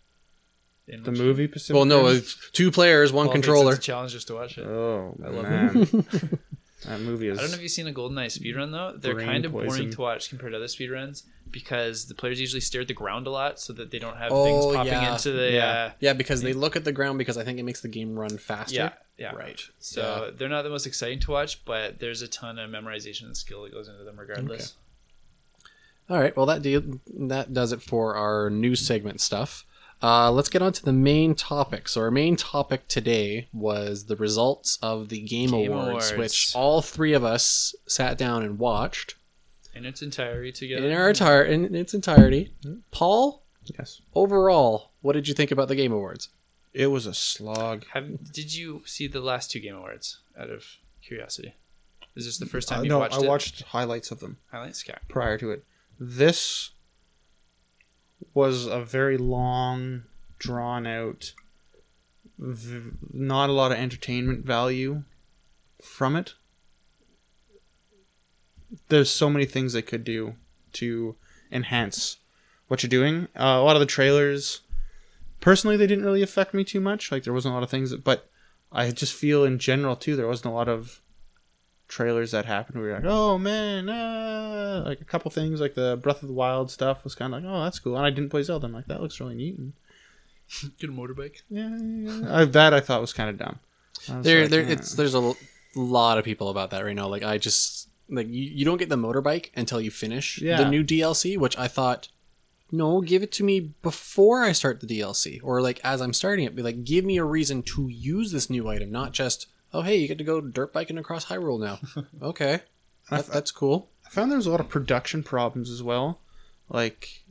The movie Pacific Rim? Well, no, it's 2 players, 1 controller. It's a challenge just to watch it. Oh, I love it. That movie is... I don't know if you've seen a GoldenEye speedrun, though. They're kind of boring to watch compared to other speedruns because the players usually stare at the ground a lot so that they don't have things popping into the... Yeah, because they look at the ground because I think it makes the game run faster. Yeah. Right. So they're not the most exciting to watch, but there's a ton of memorization and skill that goes into them regardless. Okay. All right. Well, that does it for our news segment stuff. Let's get on to the main topic. So our main topic today was the results of the Game Awards, which all 3 of us sat down and watched. In its entirety together. In its entirety. Paul? Yes. Overall, what did you think about the Game Awards? It was a slog. Did you see the last 2 Game Awards, out of curiosity? Is this the first time you watched it? No, I watched highlights of them. Highlights? Okay. Prior to it. This was a very long, drawn out, not a lot of entertainment value from it. There's so many things they could do to enhance what you're doing. A lot of the trailers, personally, they didn't really affect me too much. Like there wasn't a lot of things, but I just feel in general too, there wasn't a lot of trailers that happened where you're like, oh man, like a couple things like the Breath of the Wild stuff was kind of like, oh, that's cool. And I didn't play Zelda. I'm like, that looks really neat. And get a motorbike. Yeah. That I thought was kind of dumb. There's a lot of people about that right now. Like I just like you don't get the motorbike until you finish the new DLC, which I thought, no, give it to me before I start the DLC, or like as I'm starting it, be like, give me a reason to use this new item, not just, oh, hey, you get to go dirt biking across Hyrule now. Okay. That's cool. I found there was a lot of production problems as well. Like,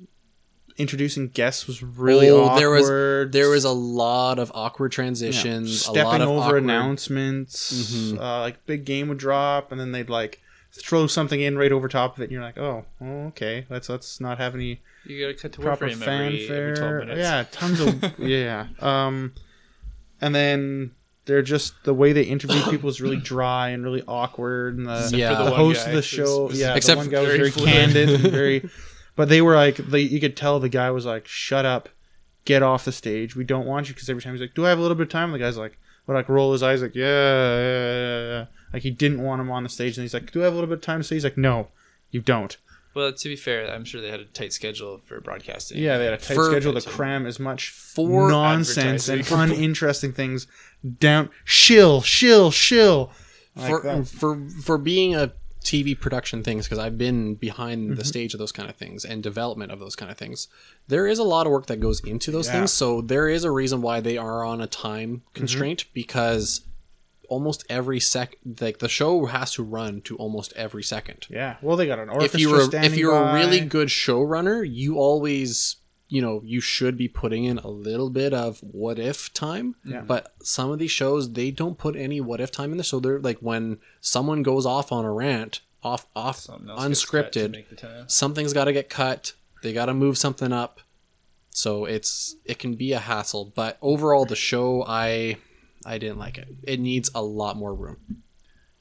introducing guests was really awkward. There was a lot of awkward transitions. Stepping a lot of over awkward announcements. Mm-hmm. Like, big game would drop, and then they'd, like, throw something in right over top of it, and you're like, oh okay. Let's not have any you gotta cut to proper fanfare. Every 12 minutes. Yeah, tons of... yeah. And then... They're just, the way they interview people is really dry and really awkward, and the host of the show, the one guy was very candid and very, but they were like, you could tell the guy was like, shut up, get off the stage, we don't want you, because every time he's like, do I have a little bit of time? And the guy's like, would like roll his eyes like, yeah. Like he didn't want him on the stage, and he's like, do I have a little bit of time to say? He's like, no, you don't. Well, to be fair, I'm sure they had a tight schedule for broadcasting. Yeah, they had a tight schedule to cram as much nonsense and uninteresting things down. Shill. Like for being a TV production things, because I've been behind the stage of those kind of things and development of those kind of things, there is a lot of work that goes into those things. So there is a reason why they are on a time constraint, because almost every like the show has to run to almost every second. Yeah. Well, they got an orchestra if you're a really good showrunner, you always, you should be putting in a little bit of what if time. Yeah. But some of these shows, they don't put any what if time in there. So they're like, when someone goes off on a rant, off unscripted, something's got to get cut. They got to move something up. So it can be a hassle. But overall, the show, I didn't like it. It needs a lot more room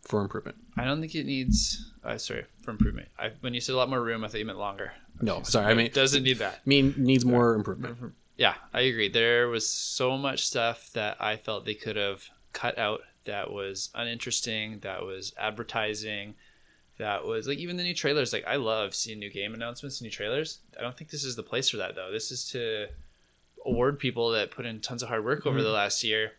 for improvement. I don't think it needs... for improvement. When you said a lot more room, I thought you meant longer. No, sorry. I mean... It doesn't need that. Needs more improvement. Yeah, I agree. There was so much stuff that I felt they could have cut out that was uninteresting, that was advertising, that was... Like, even the new trailers. Like, I love seeing new game announcements and new trailers. I don't think this is the place for that, though. This is to award people that put in tons of hard work over the last year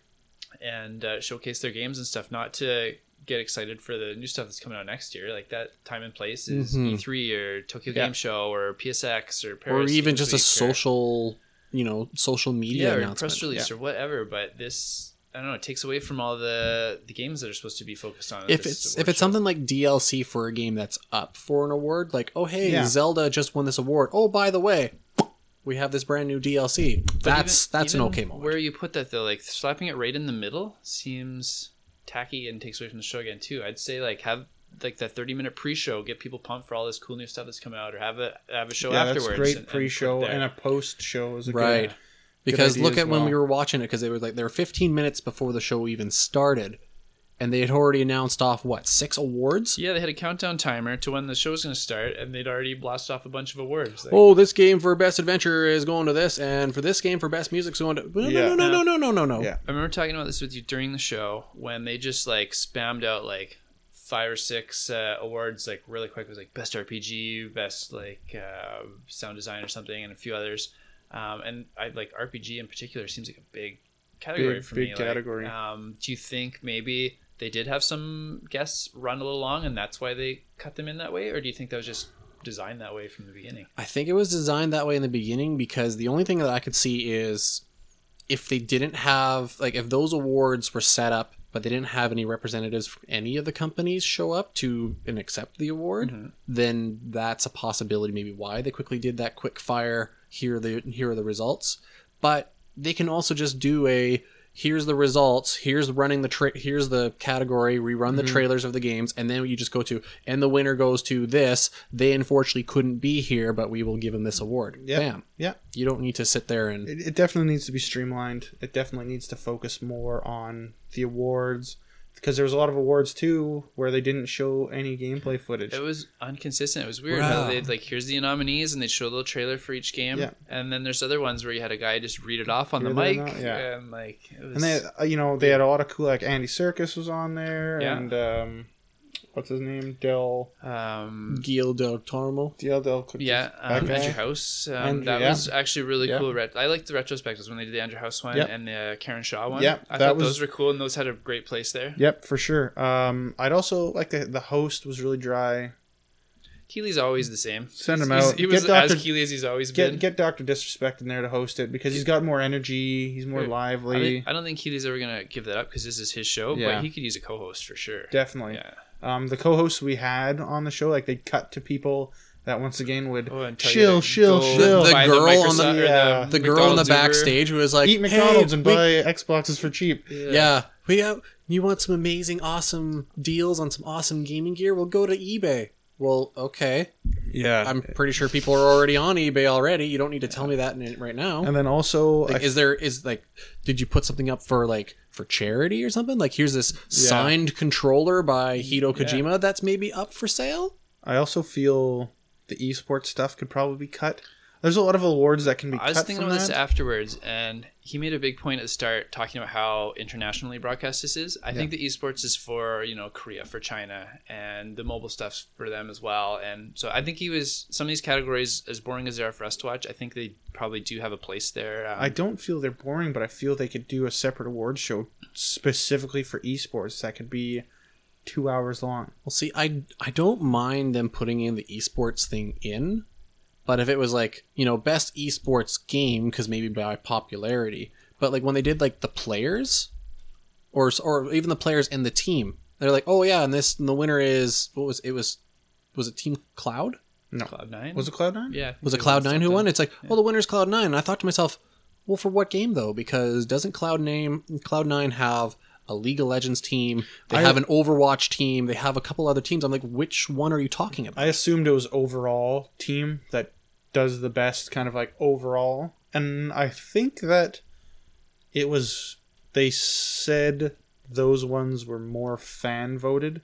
and showcase their games and stuff, not to get excited for the new stuff that's coming out next year. Like, that time and place is E3 or Tokyo Game Show or PSX or Paris, or even just a social media announcement, or press release or whatever. But this, I don't know, it takes away from all the games that are supposed to be focused on. If it's something like DLC for a game that's up for an award, like, oh hey, Zelda just won this award. Oh, by the way, we have this brand new DLC. That's an okay moment. Where you put that though, like slapping it right in the middle seems tacky and takes away from the show again too. I'd say like have like that 30-minute pre-show, get people pumped for all this cool new stuff that's coming out, or have a show afterwards. That's great pre-show and a post-show is a right. Good because look at when we were watching it, because they were like there were 15 minutes before the show even started. And they had already announced off, 6 awards? Yeah, they had a countdown timer to when the show was going to start, and they'd already blasted off a bunch of awards. Like, oh, this game for Best Adventure is going to this, and for this game for Best Music is going to... No. Yeah. I remember talking about this with you during the show, when they just, spammed out, 5 or 6 awards, really quick. It was, Best RPG, Best, Sound Design or something, and a few others. And I RPG in particular seems like a big category for me. Big category. Do you think maybe... they did have some guests run a little long and that's why they cut them in that way? Or do you think that was just designed that way from the beginning? I think it was designed that way in the beginning, because the only thing that I could see is if they didn't have, if those awards were set up, but they didn't have any representatives from any of the companies show up to and accept the award, then that's a possibility maybe why they quickly did that quick fire, here are the results. But they can also just do here's the results, here's here's the category, rerun the trailers of the games, and then you just go to, and the winner goes to this. They unfortunately couldn't be here, but we will give them this award. Yep. Bam. Yeah. You don't need to sit there and... It definitely needs to be streamlined. It definitely needs to focus more on the awards. Because there was a lot of awards, too, where they didn't show any gameplay footage. It was inconsistent. It was weird how they'd, here's the nominees, and they'd show a little trailer for each game. Yeah. And then there's other ones where you had a guy just read it off on the mic. And, it was... And they had a lot of cool, Andy Serkis was on there. Yeah. And, what's his name? Gil del Toro. Yeah, Andrew House. That was actually really cool. I liked the retrospectives when they did the Andrew House one and the Karen Shaw one. Yeah, I thought those were cool, and those had a great place there. Yep, for sure. I'd also like the host was really dry. Keely's always the same. Send him out. He was as Keely as he's always been. Get Dr. Disrespect in there to host it, because he's got more energy. He's more lively. I don't think Keely's ever going to give that up, because this is his show, but he could use a co-host for sure. Definitely. Yeah. The co-hosts we had on the show, they'd cut to people that once again would chill. The girl in the backstage who was like, eat McDonald's and buy Xboxes for cheap. Yeah. You want some amazing, awesome deals on some awesome gaming gear? We'll go to eBay. Well, okay. Yeah. I'm pretty sure people are already on eBay already. You don't need to tell me that right now. And then also... did you put something up for charity or something? Here's this signed controller by Hideo Kojima that's maybe up for sale? I also feel the esports stuff could probably be cut. There's a lot of awards that can be cut. I was thinking from about this that. afterwards, and he made a big point at the start talking about how internationally broadcast this is. I think the esports is for, Korea, for China, and the mobile stuff's for them as well. And so I think some of these categories, as boring as they are for us to watch, I think they probably do have a place there. I don't feel they're boring, but I feel they could do a separate awards show specifically for esports that could be 2 hours long. Well, see, I don't mind them putting in the esports thing in. But if it was like, best esports game, because maybe by popularity, but like when they did like the players, or even the players and the team, they're like, oh yeah, and the winner is was it Team Cloud? No, Cloud9. Was it Cloud9? Yeah. Was it Cloud9 who won? It's like, well, the winner's Cloud9. And I thought to myself, well, for what game though? Because doesn't Cloud9 have a League of Legends team? They have an Overwatch team. They have a couple other teams. I'm like, which one are you talking about? I assumed it was overall team that does the best kind of like overall. And I think that it was, they said those ones were more fan voted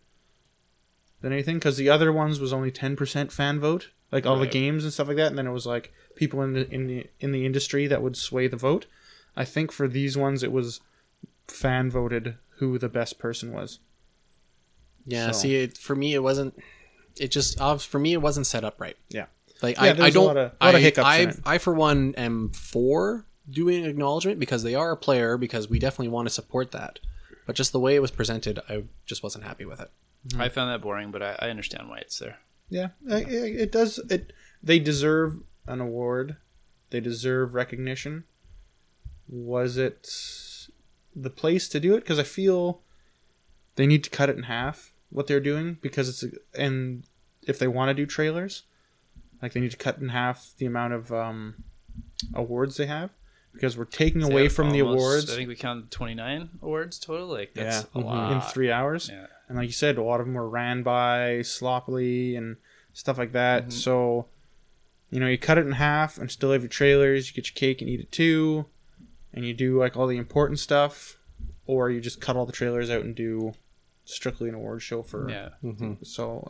than anything, because the other ones was only 10% fan vote, like all the games and stuff like that, and then it was like people in the industry that would sway the vote. I think for these ones it was fan voted who the best person was. Yeah, so. See, for me it wasn't. It just for me it wasn't set up right. Yeah, like I don't. A lot of hiccups. I for one am for doing acknowledgement because they are a player, because we definitely want to support that. But just the way it was presented, I just wasn't happy with it. Mm-hmm. I found that boring, but I understand why it's there. Yeah, it does. They deserve an award. They deserve recognition. Was it the place to do it? Because I feel they need to cut it in half, what they're doing, because and if they want to do trailers, like they need to cut in half the amount of awards they have, because we're taking away from the awards. I think we counted 29 awards total. Like that's a lot in 3 hours. Yeah. And like you said, a lot of them were ran by sloppily and stuff like that. Mm-hmm. So, you cut it in half and still have your trailers. You get your cake and eat it too. And you do like all the important stuff, or you just cut all the trailers out and do strictly an award show for. Yeah. Mm-hmm. So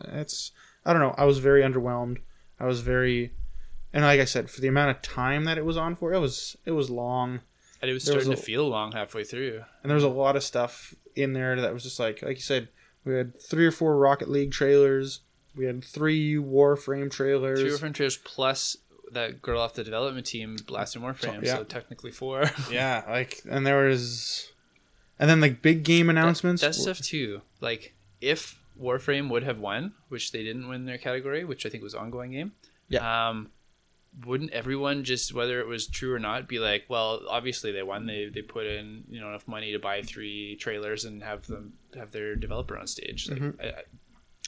I don't know. I was very underwhelmed. And like I said, for the amount of time that it was on for, it was long. And it was starting to feel long halfway through. And there was a lot of stuff in there that was just like you said, we had 3 or 4 Rocket League trailers. We had 3 Warframe trailers. 3 Warframe trailers plus that girl off the development team blasting Warframe. So technically 4. Yeah, and there was, and then like big game announcements. That stuff too. Like if Warframe would have won, which they didn't win their category, which I think was ongoing game. Yeah. Wouldn't everyone just, whether it was true or not, be like, well, obviously they won. They put in enough money to buy 3 trailers and have their developer on stage. Like, mm-hmm.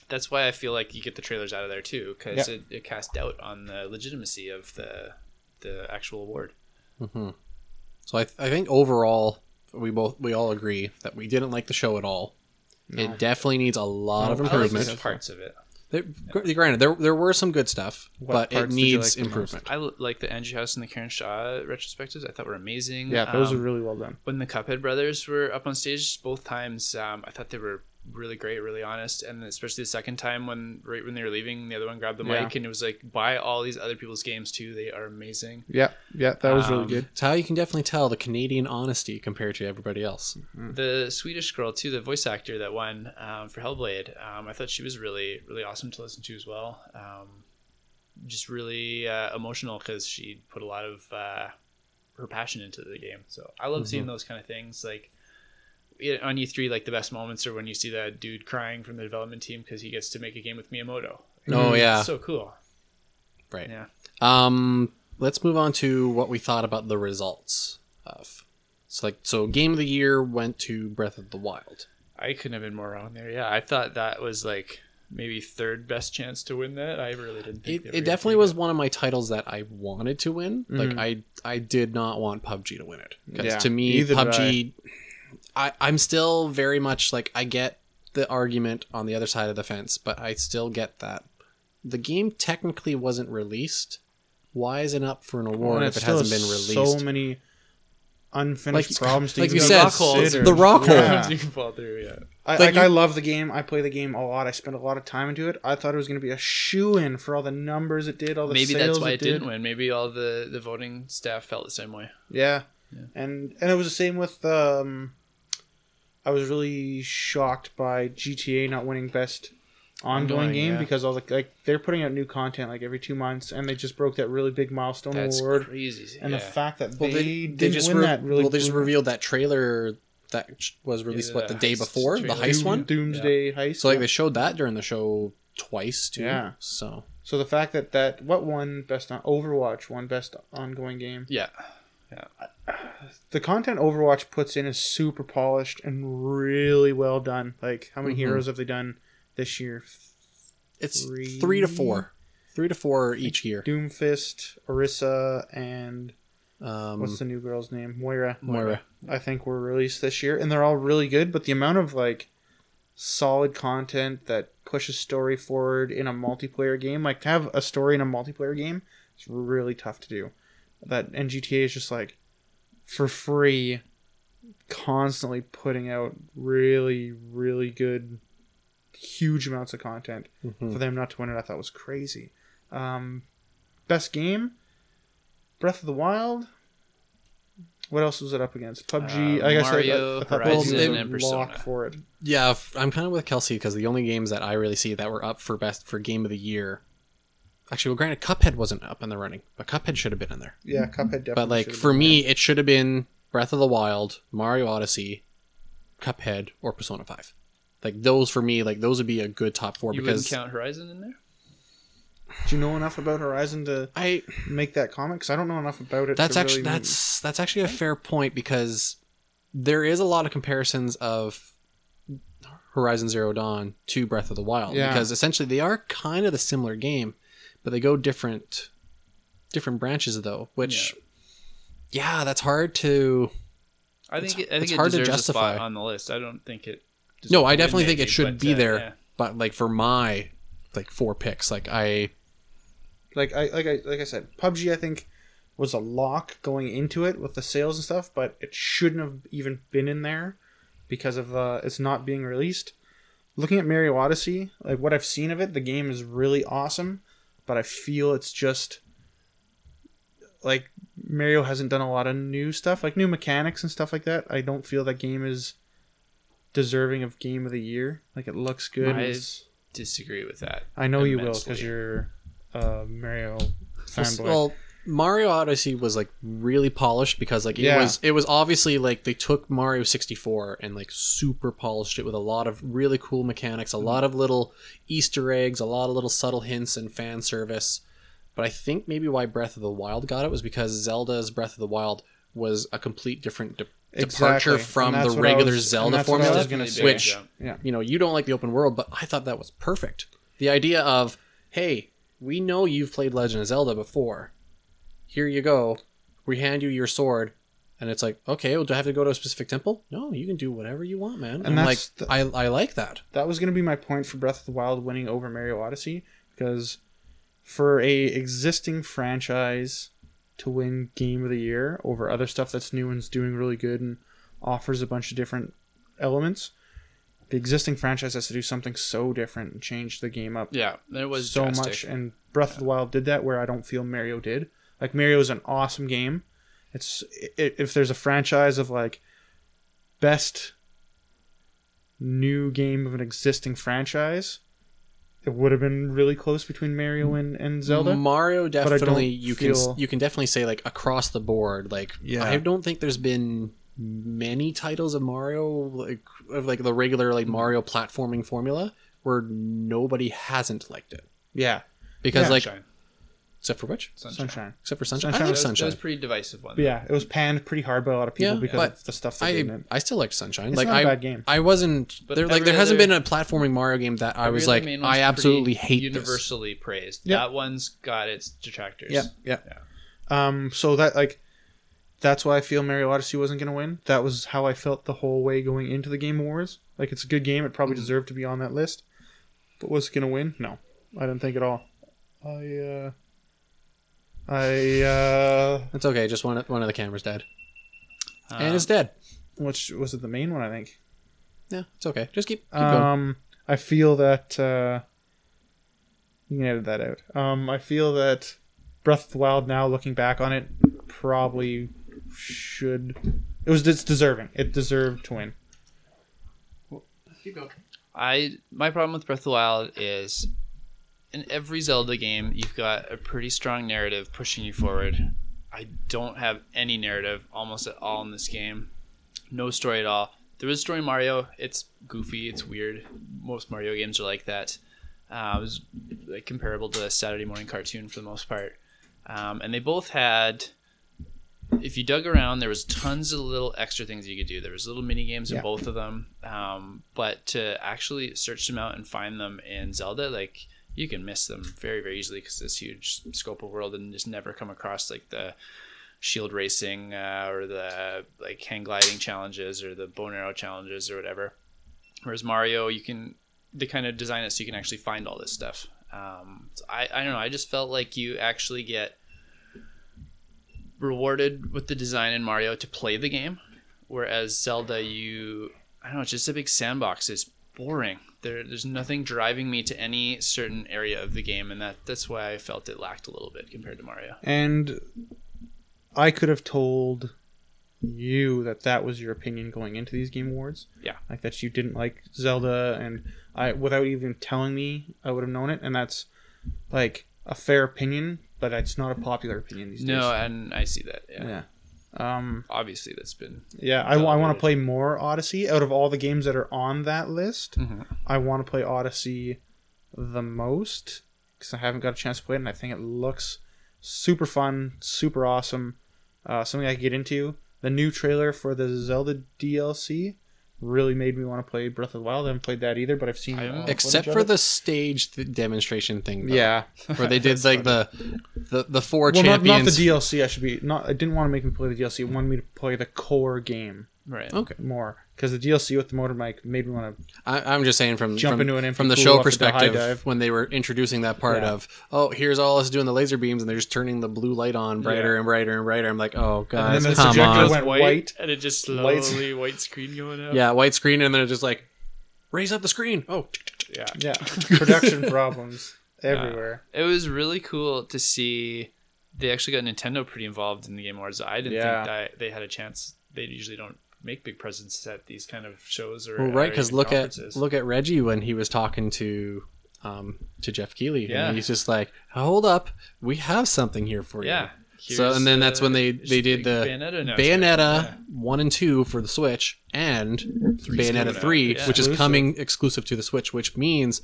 That's why I feel like you get the trailers out of there too, because it casts doubt on the legitimacy of the actual award. Mm-hmm. So I think overall we all agree that we didn't like the show at all. No. It definitely needs a lot of improvement. I like parts of it. Granted, there were some good stuff, but it needs improvement. I like the Angie House and the Karen Shaw retrospectives. I thought were amazing. Yeah, those were really well done. When the Cuphead brothers were up on stage both times, I thought they were really great, really honest, and especially the second time right when they were leaving, the other one grabbed the mic and it was like, buy all these other people's games too. They are amazing. Yeah, that was really good. It's how you can definitely tell the Canadian honesty compared to everybody else. Mm-hmm. The Swedish girl too, the voice actor that won for Hellblade, I thought she was really, really awesome to listen to as well. Just really emotional because she put a lot of her passion into the game. So I love seeing those kind of things. Like on E3, like the best moments are when you see that dude crying from the development team because he gets to make a game with Miyamoto. Oh yeah, it's so cool. Right. Yeah. Let's move on to what we thought about the results of. So game of the year went to Breath of the Wild. I couldn't have been more wrong there. Yeah, I thought that was like maybe third best chance to win that. I really didn't think it definitely was one of my titles that I wanted to win. Mm-hmm. Like I did not want PUBG to win it, because to me PUBG. I'm still very much like, I get the argument on the other side of the fence, but I still get that the game technically wasn't released. Why is it up for an award if it hasn't been released? So many unfinished problems. Like you said, the rock holes you can fall through. Yeah. I love the game. I play the game a lot. I spent a lot of time into it. I thought it was going to be a shoo-in for all the numbers it did, all the maybe sales that's why it did. didn't win. Maybe all the voting staff felt the same way. Yeah. And it was the same with. I was really shocked by GTA not winning best ongoing game because all they're putting out new content like every 2 months, and they just broke that really big milestone award. Crazy. And the fact that they didn't win that really. Well, they just revealed that trailer that was released the day before trailer. The heist one, Doomsday Heist. So they showed that during the show twice too. Yeah. So the fact that what won best on Overwatch won best ongoing game. Yeah. The content Overwatch puts in is super polished and really well done. Like, how many heroes have they done this year? It's 3 to 4. 3 to 4 each year. Doomfist, Orisa, and what's the new girl's name? Moira. I think were released this year, and they're all really good. But the amount of solid content that pushes story forward in a multiplayer game, to have a story in a multiplayer game, it's really tough to do. And GTA is just for free, constantly putting out really, really good, huge amounts of content. For them not to win it, I thought was crazy. Best game, Breath of the Wild. What else was it up against? PUBG. I guess Mario, I thought Horizon, and Persona. Lock for it. Yeah, I'm kind of with Kelsey because the only games that I really see that were up for game of the year. Actually, well, granted, Cuphead wasn't up in the running, but Cuphead should have been in there. Yeah, Cuphead definitely. But for me, it should have been Breath of the Wild, Mario Odyssey, Cuphead, or Persona 5. Those for me, those would be a good top 4. You because wouldn't count Horizon in there? Do you know enough about Horizon to make that comment? Because I don't know enough about it. That's actually a fair point because there is a lot of comparisons of Horizon Zero Dawn to Breath of the Wild because essentially they are kind of the similar game. But they go different branches though, which that's hard to. I think it hard to justify a spot on the list. I don't think it. No, I definitely think it should be there. Yeah. But for my 4 picks, like I said, PUBG I think was a lock going into it with the sales and stuff, but it shouldn't have even been in there because of it's not being released. Looking at Mario Odyssey, what I've seen of it, the game is really awesome. But I feel it's just Mario hasn't done a lot of new stuff, new mechanics and stuff like that. I don't feel that game is deserving of Game of the Year. It looks good. I disagree with that. I know immensely. You will because you're a Mario fanboy. Well, Mario Odyssey was really polished because it was obviously they took Mario 64 and super polished it with a lot of really cool mechanics, a lot of little Easter eggs, a lot of little subtle hints and fan service. But I think maybe why Breath of the Wild got it was because Zelda's Breath of the Wild was a complete different departure from the regular Zelda formula, which you don't like the open world, but I thought that was perfect. The idea of, hey, we know you've played Legend of Zelda before. Here you go. We hand you your sword, and it's okay, well, do I have to go to a specific temple? No, you can do whatever you want, man. And I like that. That was going to be my point for Breath of the Wild winning over Mario Odyssey, because for a existing franchise to win Game of the Year over other stuff that's new and is doing really good and offers a bunch of different elements, the existing franchise has to do something so different and change the game up. Yeah, it was so drastic. Much, and Breath of the Wild did that where I don't feel Mario did. Mario is an awesome game. If there's a franchise of best new game of an existing franchise, it would have been really close between Mario and Zelda. Mario definitely you can definitely say across the board. I don't think there's been many titles of Mario of the regular Mario platforming formula where nobody hasn't liked it. Yeah, because except for which? Sunshine. Except for Sunshine. I like Sunshine. It was a pretty divisive one. But yeah, it was panned pretty hard by a lot of people because of the stuff they did in it. I still liked Sunshine. It's not a bad game. I wasn't there. There hasn't been a platforming Mario game that I was I absolutely hate. Universally praised. Yep. That one's got its detractors. Yeah. So that that's why I feel Mario Odyssey wasn't going to win. That was how I felt the whole way going into the Game Awards. It's a good game. It probably deserved to be on that list. But was it going to win? No, I didn't think at all. It's okay. Just one of the cameras died. And it's dead. Which was it, the main one, I think. Yeah, it's okay. Just keep going. I feel that you can edit that out. I feel that Breath of the Wild, now looking back on it, probably should. It's deserving. It deserved to win. Keep going. My problem with Breath of the Wild is in every Zelda game, you've got a pretty strong narrative pushing you forward. I don't have any narrative almost at all in this game. No story at all. There is a story in Mario. It's goofy. It's weird. Most Mario games are like that. It was like comparable to a Saturday morning cartoon for the most part. And they both had, if you dug around, there was tons of little extra things you could do. There was little mini games in both of them. But to actually search them out and find them in Zelda, like, you can miss them very, very easily because this huge scope of world, and just never come across like the shield racing or the like hang gliding challenges or the bow and arrow challenges or whatever. Whereas Mario, they kind of design it so you can actually find all this stuff. So I don't know. I just felt like you actually get rewarded with the design in Mario to play the game, whereas Zelda, I don't know, it's just a big sandbox. It's boring. There's nothing driving me to any certain area of the game, and that's why I felt it lacked a little bit compared to Mario. And I could have told you that was your opinion going into these Game Awards. Yeah. Like that you didn't like Zelda, and without even telling me, I would have known it, and that's like a fair opinion, but it's not a popular opinion these days. No, and I see that. Yeah. Obviously that's been... Yeah, I want to play more Odyssey. Out of all the games that are on that list, I want to play Odyssey the most, because I haven't got a chance to play it, and I think it looks super fun, super awesome. Something I could get into. The new trailer for the Zelda DLC really made me want to play Breath of the Wild. I haven't played that either, but I've seen except for the staged demonstration thing. Though, yeah, where they did like the four champions. Not the DLC. I didn't want to make me play the DLC. It wanted me to play the core game. Right. Okay. More because the DLC with the motorbike made me want to. I'm just saying from the show perspective, when they were introducing that part of, here's all us doing the laser beams, and they're just turning the blue light on brighter and brighter and brighter. I'm like, oh god, and then the projector went white, and it just slowly white screen going up. Yeah, white screen, and then it just like raise up the screen. Oh, yeah. Production problems everywhere. It was really cool to see. They actually got Nintendo pretty involved in the Game Awards. I didn't think that they had a chance. They usually don't make big presences at these kind of shows or right, because look at Reggie when he was talking to Jeff Keighley, and he's just like, hold up, we have something here for you. So and then that's when they did the Bayonetta 1 and 2 for the Switch, and Bayonetta 3 which is coming exclusive to the Switch, which means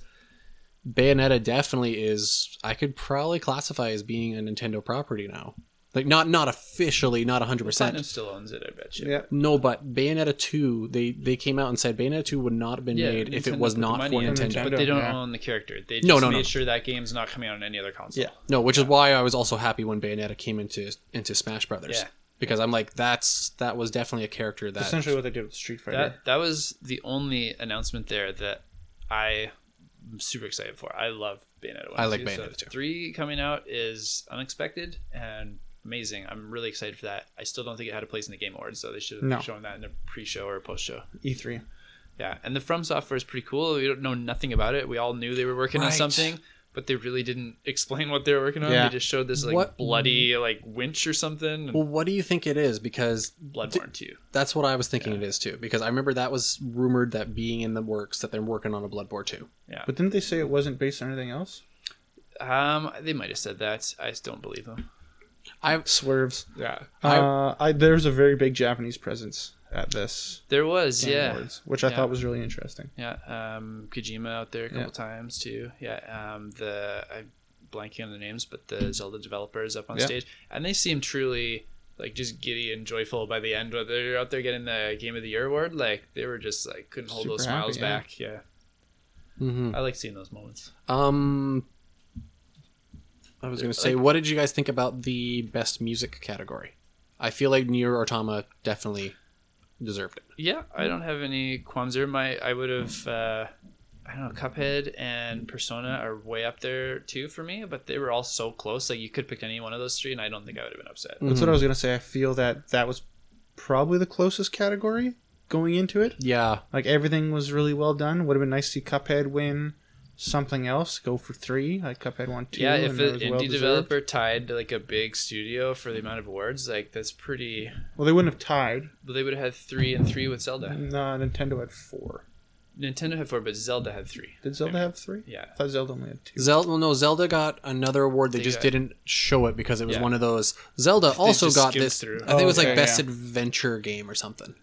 Bayonetta definitely is, I could probably classify as being a Nintendo property now. Like, not officially, not 100%. Platinum still owns it, I bet you. Yeah. No, but Bayonetta 2, they came out and said Bayonetta 2 would not have been made if it was not for Nintendo. But they don't own the character. They just made sure that game's not coming out on any other console. Yeah. No, which is why I was also happy when Bayonetta came into Smash Brothers. Yeah. Because I'm like, that was definitely a character that... essentially what they did with Street Fighter. That was the only announcement there that I'm super excited for. I love Bayonetta 1. I like Bayonetta 2. 3 coming out is unexpected and amazing. I'm really excited for that. I still don't think it had a place in the Game Awards, so they should have shown that in a pre-show or a post-show. E3. Yeah, and the From software is pretty cool. We don't know nothing about it. We all knew they were working on something, but they really didn't explain what they were working on. They just showed this bloody winch or something. Well, what do you think it is? Because Bloodborne 2. That's what I was thinking it is too. Because I remember that was rumored that being in the works that they're working on a Bloodborne 2. Yeah, but didn't they say it wasn't based on anything else? They might have said that. I just don't believe them. Swerves. Yeah. There's a very big Japanese presence at this. There was, Awards, which I thought was really interesting. Yeah. Kojima out there a couple times too. Yeah. I'm blanking on the names, but the Zelda developers up on stage, and they seem truly like just giddy and joyful by the end. When they're out there getting the Game of the Year award, like they were just like couldn't hold those smiles back. Yeah. Mm-hmm. I like seeing those moments. I was going to say, what did you guys think about the best music category? I feel like Nier Automata definitely deserved it. Yeah, I don't have any qualms there. I would have, I don't know, Cuphead and Persona are way up there too for me, but they were all so close. Like you could pick any one of those three, and I don't think I would have been upset. That's what I was going to say. I feel that was probably the closest category going into it. Yeah. Like, everything was really well done. Would have been nice to see Cuphead win something else, go for 3. Like, Cuphead won 2. Yeah, if an indie indie developer tied like a big studio for the amount of awards, like that's pretty. Well, they wouldn't have tied. But they would have had 3 and 3 with Zelda. No, Nintendo had 4. Nintendo had 4, but Zelda had 3. Did Zelda have 3? Yeah. I thought Zelda only had 2. Zelda got another award. They just didn't show it because it was one of those. Zelda also got this. Through. I think it was like Best Adventure Game or something.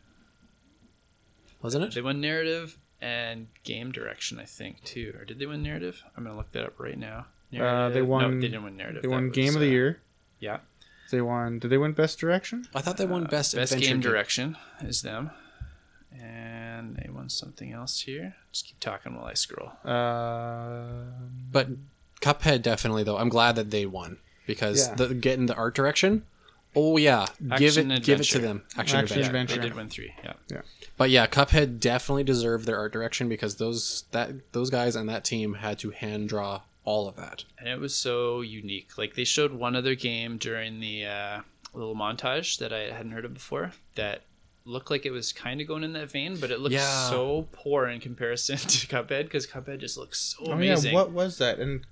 Wasn't it? They won narrative and game direction, I think, too. Or did they win narrative? I'm going to look that up right now. They won. No, they didn't win narrative. They won Game of the Year. Yeah. They won. Did they win Best Direction? I thought they won Best Adventure Game Direction is them. And they won something else here. Just keep talking while I scroll. But Cuphead definitely, though. I'm glad that they won because getting the art direction. Oh yeah, give it to them. Action Adventure. They did win 3. Yeah. But yeah, Cuphead definitely deserved their art direction because those guys and that team had to hand draw all of that. And it was so unique. Like they showed one other game during the little montage that I hadn't heard of before that looked like it was kind of going in that vein, but it looked so poor in comparison to Cuphead because Cuphead just looks so amazing. Yeah, what was that? And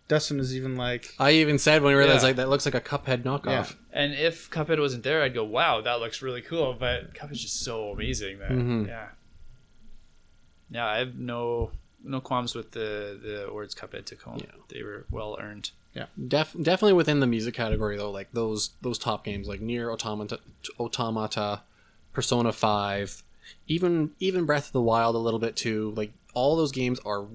Dustin is even like... I even said when we realized like that looks like a Cuphead knockoff. Yeah. And if Cuphead wasn't there, I'd go, wow, that looks really cool. But Cuphead's just so amazing that, yeah, I have no qualms with the awards Cuphead took home. Yeah. They were well earned. Yeah, definitely within the music category though. Like those top games like Nier Automata, Persona 5, even Breath of the Wild a little bit too. Like all those games are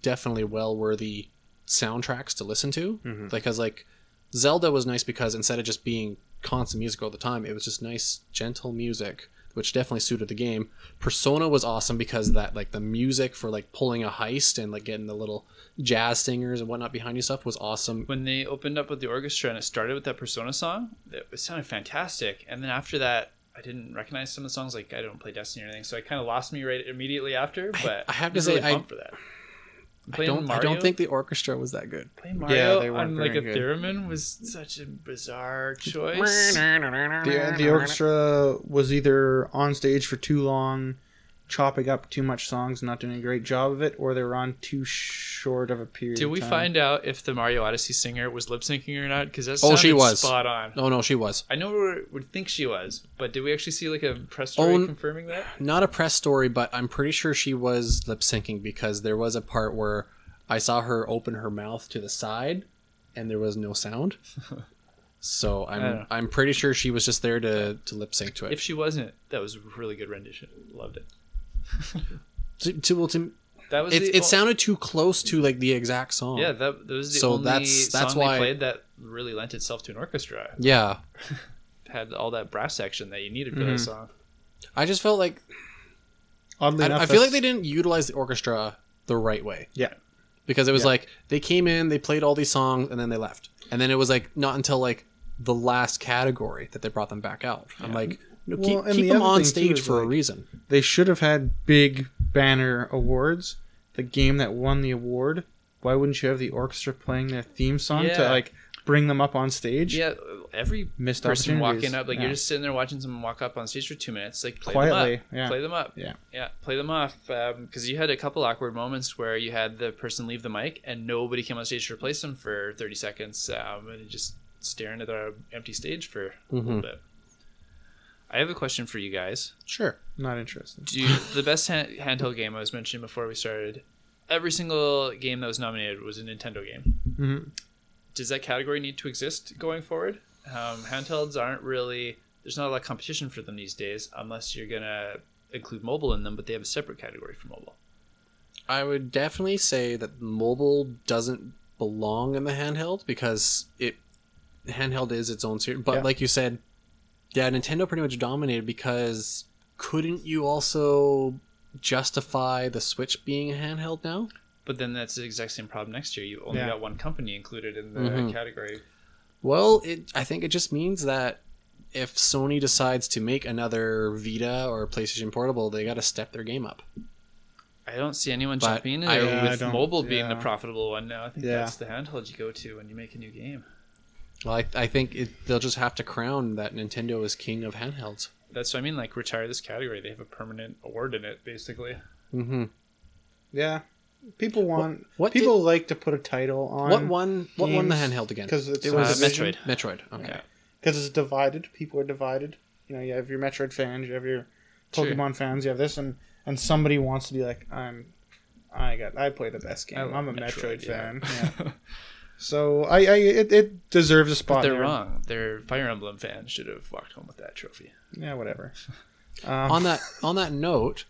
definitely well worthy soundtracks to listen to. Because like Zelda was nice because instead of just being constant music all the time, it was just nice gentle music, which definitely suited the game. Persona was awesome because that like the music for like pulling a heist and like getting the little jazz singers and whatnot behind you stuff was awesome. When they opened up with the orchestra and it started with that Persona song, it sounded fantastic. And then after that, I didn't recognize some of the songs. Like I don't play Destiny or anything, so I kind of lost me right immediately after. But I have to say, really pumped for that. I don't think the orchestra was that good. Playing Mario on like a theremin was such a bizarre choice. The orchestra was either on stage for too long, chopping up too much songs, not doing a great job of it, or they were on too short of a period. Did we find out if the Mario Odyssey singer was lip syncing or not? Because that sounded she was spot on. Oh no, she was. I know we would think she was, but did we actually see like a press story confirming that? Not a press story, but I'm pretty sure she was lip syncing because there was a part where I saw her open her mouth to the side, and there was no sound. So I'm pretty sure she was just there to lip sync to it. If she wasn't, that was a really good rendition. Loved it. It sounded too close to like the exact song. Yeah, that was the only song they played that really lent itself to an orchestra. Yeah, had all that brass section that you needed for that song. I just felt like, oddly enough, I feel like they didn't utilize the orchestra the right way. Yeah, because it was like they came in, they played all these songs, and then they left, and then it was like not until like the last category that they brought them back out. I'm like, no, keep them on stage for a reason. They should have had big banner awards. The game that won the award, why wouldn't you have the orchestra playing their theme song to like bring them up on stage? Yeah, every person walking up, like you're just sitting there watching someone walk up on stage for 2 minutes, like play quietly, them up, play them up, play them off. Because you had a couple awkward moments where you had the person leave the mic and nobody came on stage to replace them for 30 seconds, and just staring at the empty stage for a little bit. I have a question for you guys. Sure. Not interested. The best handheld game I was mentioning before we started, every single game that was nominated was a Nintendo game. Mm-hmm. Does that category need to exist going forward? Handhelds aren't really... There's not a lot of competition for them these days unless you're going to include mobile in them, but they have a separate category for mobile. I would definitely say that mobile doesn't belong in the handheld because handheld is its own series. But like you said, Nintendo pretty much dominated because couldn't you also justify the Switch being a handheld now? But then that's the exact same problem next year. You only got one company included in the category. Well, I think it just means that if Sony decides to make another Vita or PlayStation Portable, they got to step their game up. I don't see anyone jumping in with mobile being the profitable one now. I think that's the handheld you go to when you make a new game. Well, I think they'll just have to crown that Nintendo is king of handhelds. That's what I mean. Like, retire this category. They have a permanent award in it, basically. Mm-hmm. Yeah. People like to put a title on. What won the handheld again? Because it was Metroid. Metroid. Okay. Because it's divided. People are divided. You know, you have your Metroid fans, you have your Pokemon fans, you have this, and somebody wants to be like, I play the best game. I'm a Metroid fan. Yeah. So it deserves a spot. But they're wrong. Their Fire Emblem fans should have walked home with that trophy. Yeah, whatever. On that note,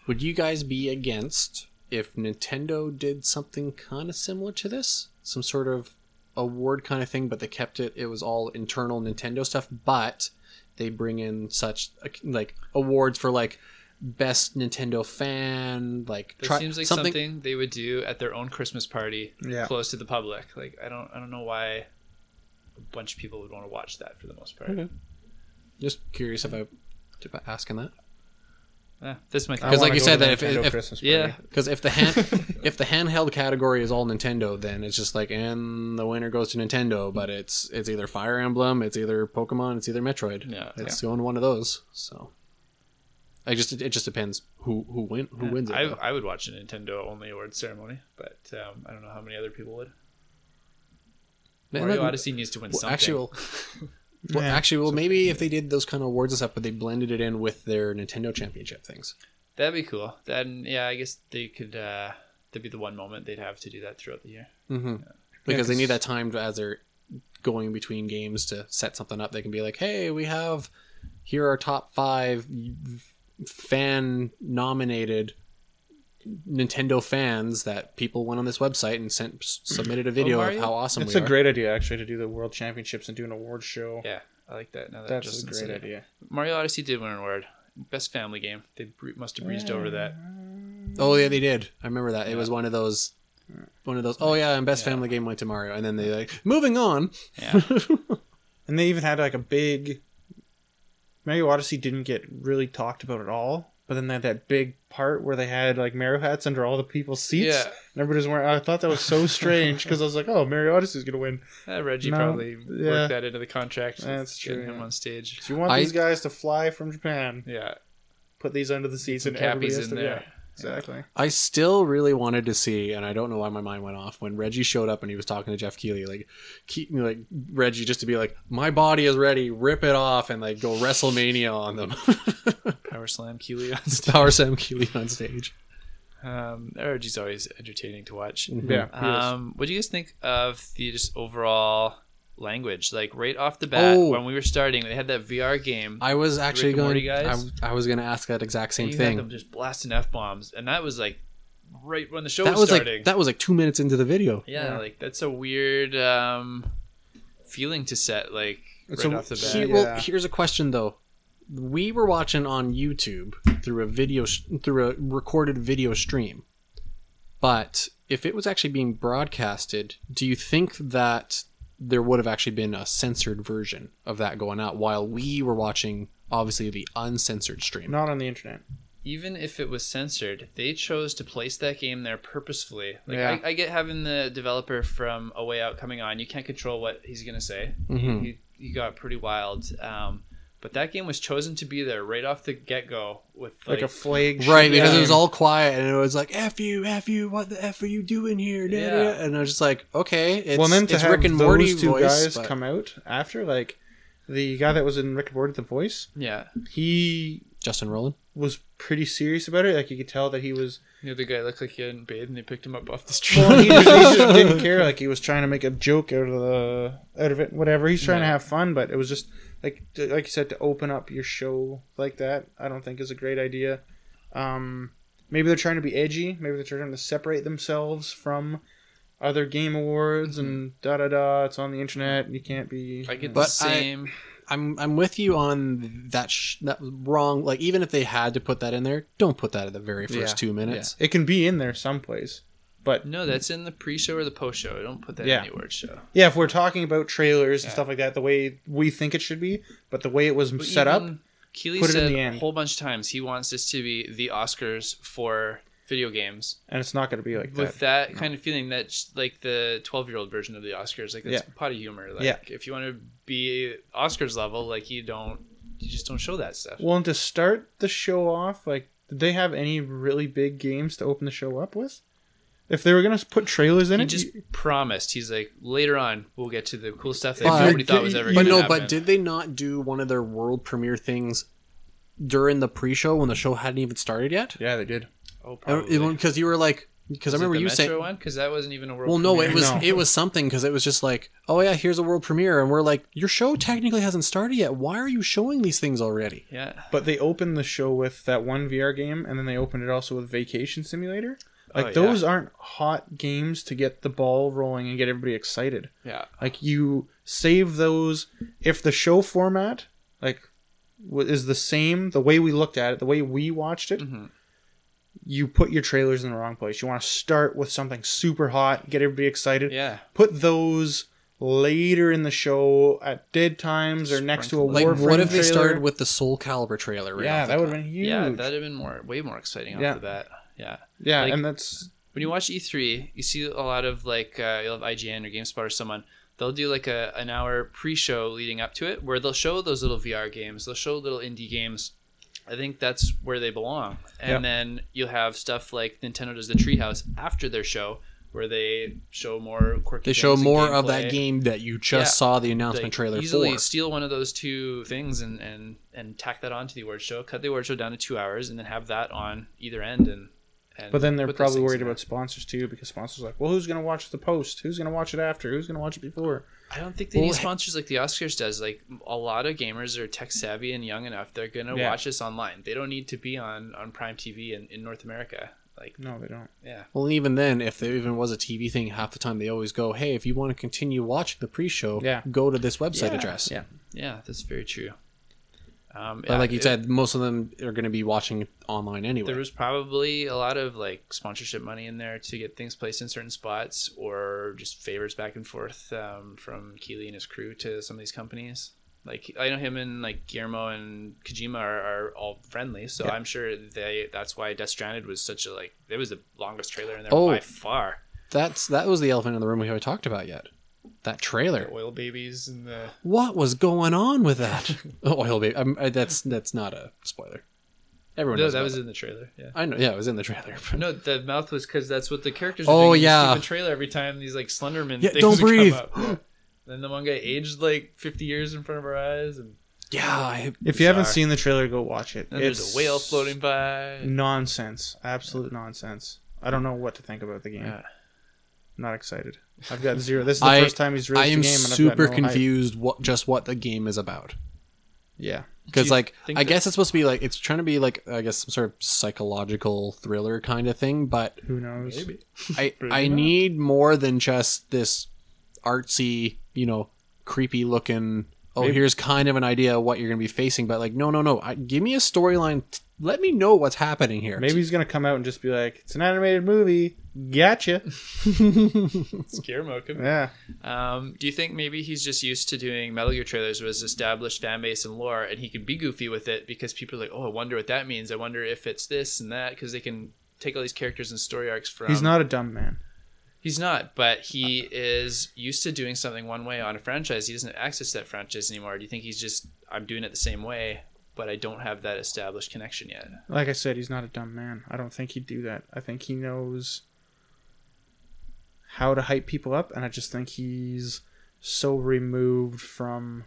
would you guys be against if Nintendo did something kind of similar to this, some sort of award kind of thing, but they kept it was all internal Nintendo stuff, but they bring in such like awards for like best Nintendo fan, like that seems like something they would do at their own Christmas party, close to the public. Like I don't know why a bunch of people would want to watch that for the most part. Okay. Just curious about asking that. Yeah, this might because like you said that because if the handheld category is all Nintendo, then it's just like, and the winner goes to Nintendo, but it's either Fire Emblem, it's either Pokemon, it's either Metroid. It's going one of those. So it just depends who wins it. I would watch a Nintendo only awards ceremony, but I don't know how many other people would. Mario Odyssey needs to win something. Maybe if they did those kind of awards and stuff, but they blended it in with their Nintendo Championship things. That'd be cool. Then, I guess they could. That'd be the one moment they'd have to do that throughout the year. Mm-hmm. Because they need that time as they're going between games to set something up. They can be like, "Hey, here are top 5 fan nominated Nintendo fans that people went on this website and submitted a video of how awesome it's a great idea actually to do the World Championships and do an award show. Yeah, I like that. Now that's a great idea. Mario Odyssey did win an award. Best family game. They must have breezed over that. Oh yeah, they did. I remember that. It was one of those. Oh yeah, and best family game went to Mario, and then they like moving on. Yeah. And they even had like a big. Mario Odyssey didn't get really talked about at all. But then they had that big part where they had like Mario hats under all the people's seats. Yeah. And everybody's wearing. I thought that was so strange because I was like, "Oh, Mario Odyssey's gonna win." Reggie probably worked that into the contract. That's true. Getting him on stage. So you want these guys to fly from Japan? Yeah. Put these under the seats and cappies in there. Yeah, exactly. I still really wanted to see, and I don't know why my mind went off when Reggie showed up and he was talking to Jeff Keighley, like Reggie just to be like, "My body is ready, rip it off," and like go WrestleMania on them. Power Slam Keighley on stage. Power Slam Keighley on stage. Reggie's always entertaining to watch. Mm-hmm. Yeah. What do you guys think of the just overall language? Like right off the bat, when we were starting, they had that VR game. I was actually going. I was going to ask that exact same thing. Had them just blasting F-bombs, and that was like right when the show was starting. That was like 2 minutes into the video. Yeah, like that's a weird feeling to set like right off the bat. Well, here's a question though. We were watching on YouTube through a recorded video stream. But if it was actually being broadcasted, do you think that there would have actually been a censored version of that going out while we were watching obviously the uncensored stream? Not on the internet. Even if it was censored, they chose to place that game there purposefully. Like I get having the developer from A Way Out coming on. You can't control what he's going to say. Mm-hmm. He got pretty wild. But that game was chosen to be there right off the get-go with like a flag. Right, because it was all quiet and it was like, F you, what the F are you doing here? Yeah. And I was just like, okay, it's Rick and Morty those two voice. Guys come out after, like, the guy that was in Rick and Morty, the voice. Yeah. Justin Rowland? Was pretty serious about it. Like, you could tell that he was... The guy looked like he hadn't bathed and they picked him up off the street. Well, he just didn't care. Like, he was trying to make a joke out of it, whatever. He's trying to have fun, but it was just... Like you said, to open up your show like that, I don't think is a great idea. Maybe they're trying to be edgy. Maybe they're trying to separate themselves from other game awards and da-da-da. It's on the internet. You can't be... I get the same... I'm with you on that wrong. Like, even if they had to put that in there, don't put that at the very first 2 minutes. Yeah. It can be in there someplace. But no, that's in the pre-show or the post-show. Don't put that in the award show. Yeah, if we're talking about trailers and stuff like that, the way we think it should be, but the way it was set up, Keighley put it said in the end. A whole bunch of times he wants this to be the Oscars for video games. And it's not going to be like that. With that kind of feeling, that's like the 12-year-old version of the Oscars. Like, that's potty humor. Like, if you want to be Oscars level, like, you don't you just don't show that stuff. Well, and to start the show off, like, did they have any really big games to open the show up with? If they were going to put trailers in he just promised. He's like, later on, we'll get to the cool stuff that nobody thought was ever going to happen. But did they not do one of their world premiere things during the pre-show when the show hadn't even started yet? Yeah, they did. Oh, probably. Because you were like... Because I remember you saying... one? Because that wasn't even a world premiere. Well, no, it was something, because it was just like, oh yeah, here's a world premiere, and we're like, your show technically hasn't started yet. Why are you showing these things already? Yeah. But they opened the show with that one VR game, and then they opened it also with Vacation Simulator. Like, those aren't hot games to get the ball rolling and get everybody excited. Yeah. Like, you save those... If the show format, like, is the same, the way we looked at it, the way we watched it, you put your trailers in the wrong place. You want to start with something super hot, get everybody excited. Yeah. Put those later in the show at dead times or next to a Warframe what if they trailer. started with the Soul Calibur trailer? Right that would have been huge. Yeah, that would have been way more exciting off the bat. Yeah. Yeah, like, and that's... When you watch E3, you see a lot of, like, you'll have IGN or GameSpot or someone. They'll do, like, an hour pre-show leading up to it where they'll show those little VR games. They'll show little indie games. I think that's where they belong. And then you'll have stuff like Nintendo does the Treehouse after their show where they show more quirky They show more of that game that you just saw the announcement trailer easily for. Steal one of those two things and tack that onto the award show, cut the award show down to 2 hours, and then have that on either end. And but then they're probably worried about sponsors too, because sponsors are like, well, who's going to watch the post? Who's going to watch it after? Who's going to watch it before? I don't think they need sponsors like the Oscars does. Like, a lot of gamers are tech savvy and young enough. They're going to watch this online. They don't need to be on Prime TV in North America. Like, no, they don't. Yeah. Well, even then, if there even was a TV thing, half the time they always go, hey, if you want to continue watching the pre-show, go to this website address. Yeah, that's very true. But like you said, most of them are going to be watching it online anyway. There was probably a lot of like sponsorship money in there to get things placed in certain spots, or just favors back and forth from Keighley and his crew to some of these companies. Like, I know him and like Guillermo and Kojima are all friendly, so I'm sure that's why Death Stranded was such a it was the longest trailer in there by far. That was the elephant in the room we haven't talked about yet. That trailer, the oil babies and the what was going on with that? Oil baby. That's not a spoiler. Everyone knows that was in the trailer. Yeah, I know. Yeah, it was in the trailer. No, the mouth was because that's what the characters were doing in the stupid trailer every time these like Slenderman things don't breathe. Come up. Then the one guy aged like 50 years in front of our eyes, and if you haven't seen the trailer, go watch it. And there's a whale floating by. Nonsense, absolute nonsense. I don't know what to think about the game. I'm not excited. I've got zero. This is the first time he's released the game. I am super confused what the game is about. Yeah, because I guess it's supposed to be like, it's trying to be like, I guess, some sort of psychological thriller kind of thing. But who knows? Maybe. I need more than just this artsy, creepy looking. Oh, here's kind of an idea of what you're going to be facing, but like, no. Give me a storyline. Let me know what's happening here. Maybe he's going to come out and just be like, it's an animated movie. Gotcha. Scare mode. Yeah. Do you think maybe he's just used to doing Metal Gear trailers with established fan base and lore, and he can be goofy with it because people are like, oh, I wonder what that means. I wonder if it's this and that, because they can take all these characters and story arcs from... He's not a dumb man. He's not, but he is used to doing something one way on a franchise. He doesn't access that franchise anymore. Do you think he's just, I'm doing it the same way, but I don't have that established connection yet? Like I said, he's not a dumb man. I don't think he'd do that. I think he knows how to hype people up, and I just think he's so removed from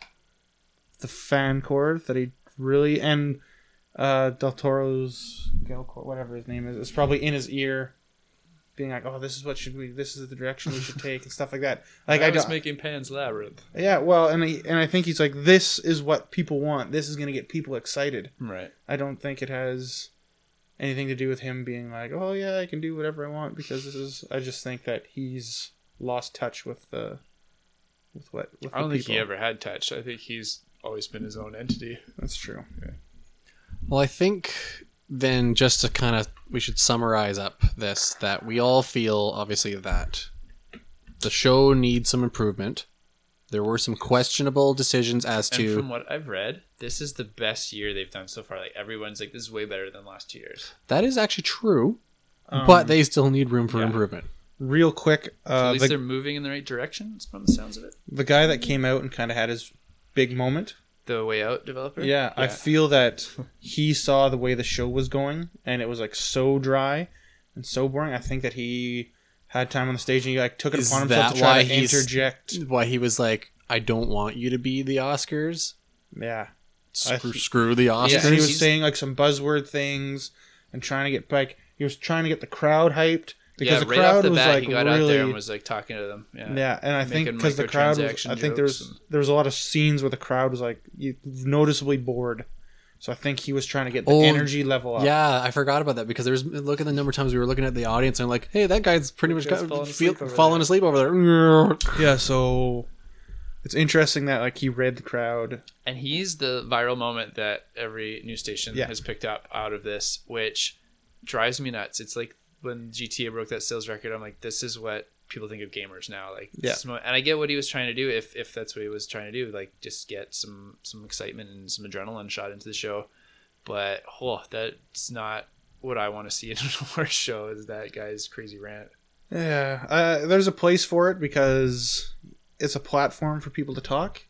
the fan core that he really... And Del Toro's... whatever his name is probably in his ear, being like, oh, this is the direction we should take, and stuff like that. Like, I was making Pan's Labyrinth. Yeah, well, and I think he's like, this is what people want. This is going to get people excited. Right. I don't think it has anything to do with him being like, oh yeah, I can do whatever I want because this is... I just think that he's lost touch with the... I don't think he ever had touch. I think he's always been his own entity. That's true. Okay. Well, I think... Then just to kind of, we should summarize up this, that we all feel, obviously, that the show needs some improvement. There were some questionable decisions as to... And from what I've read, this is the best year they've done so far. Like, everyone's like, this is way better than last 2 years. That is actually true, but they still need room for improvement. Real quick... at least they're moving in the right direction, from the sounds of it. The guy that came out and kind of had his big moment The Way Out developer? Yeah, I feel that he saw the way the show was going, and it was like so dry and so boring. I think that he had time on the stage, and he like took it upon himself to try to interject. Why he was like, I don't want you to be the Oscars. Yeah. Screw the Oscars. Yeah, and he was saying like some buzzword things and trying to get like he was trying to get the crowd hyped. Because the right crowd off the was bat, like he got really, out there and was like talking to them. Yeah, and I think because the crowd was, I think there was a lot of scenes where the crowd was like noticeably bored. So I think he was trying to get the energy level up. Yeah, I forgot about that because look at the number of times we were looking at the audience and like, hey, that guy's pretty much falling asleep over there. Yeah, so it's interesting that like he read the crowd, and he's the viral moment that every news station has picked up out of this, which drives me nuts. It's like when GTA broke that sales record, I'm like, this is what people think of gamers now. Like, and I get what he was trying to do, if that's what he was trying to do, like just get some excitement and some adrenaline shot into the show. But that's not what I want to see in an award show, is that guy's crazy rant. Yeah, there's a place for it because it's a platform for people to talk.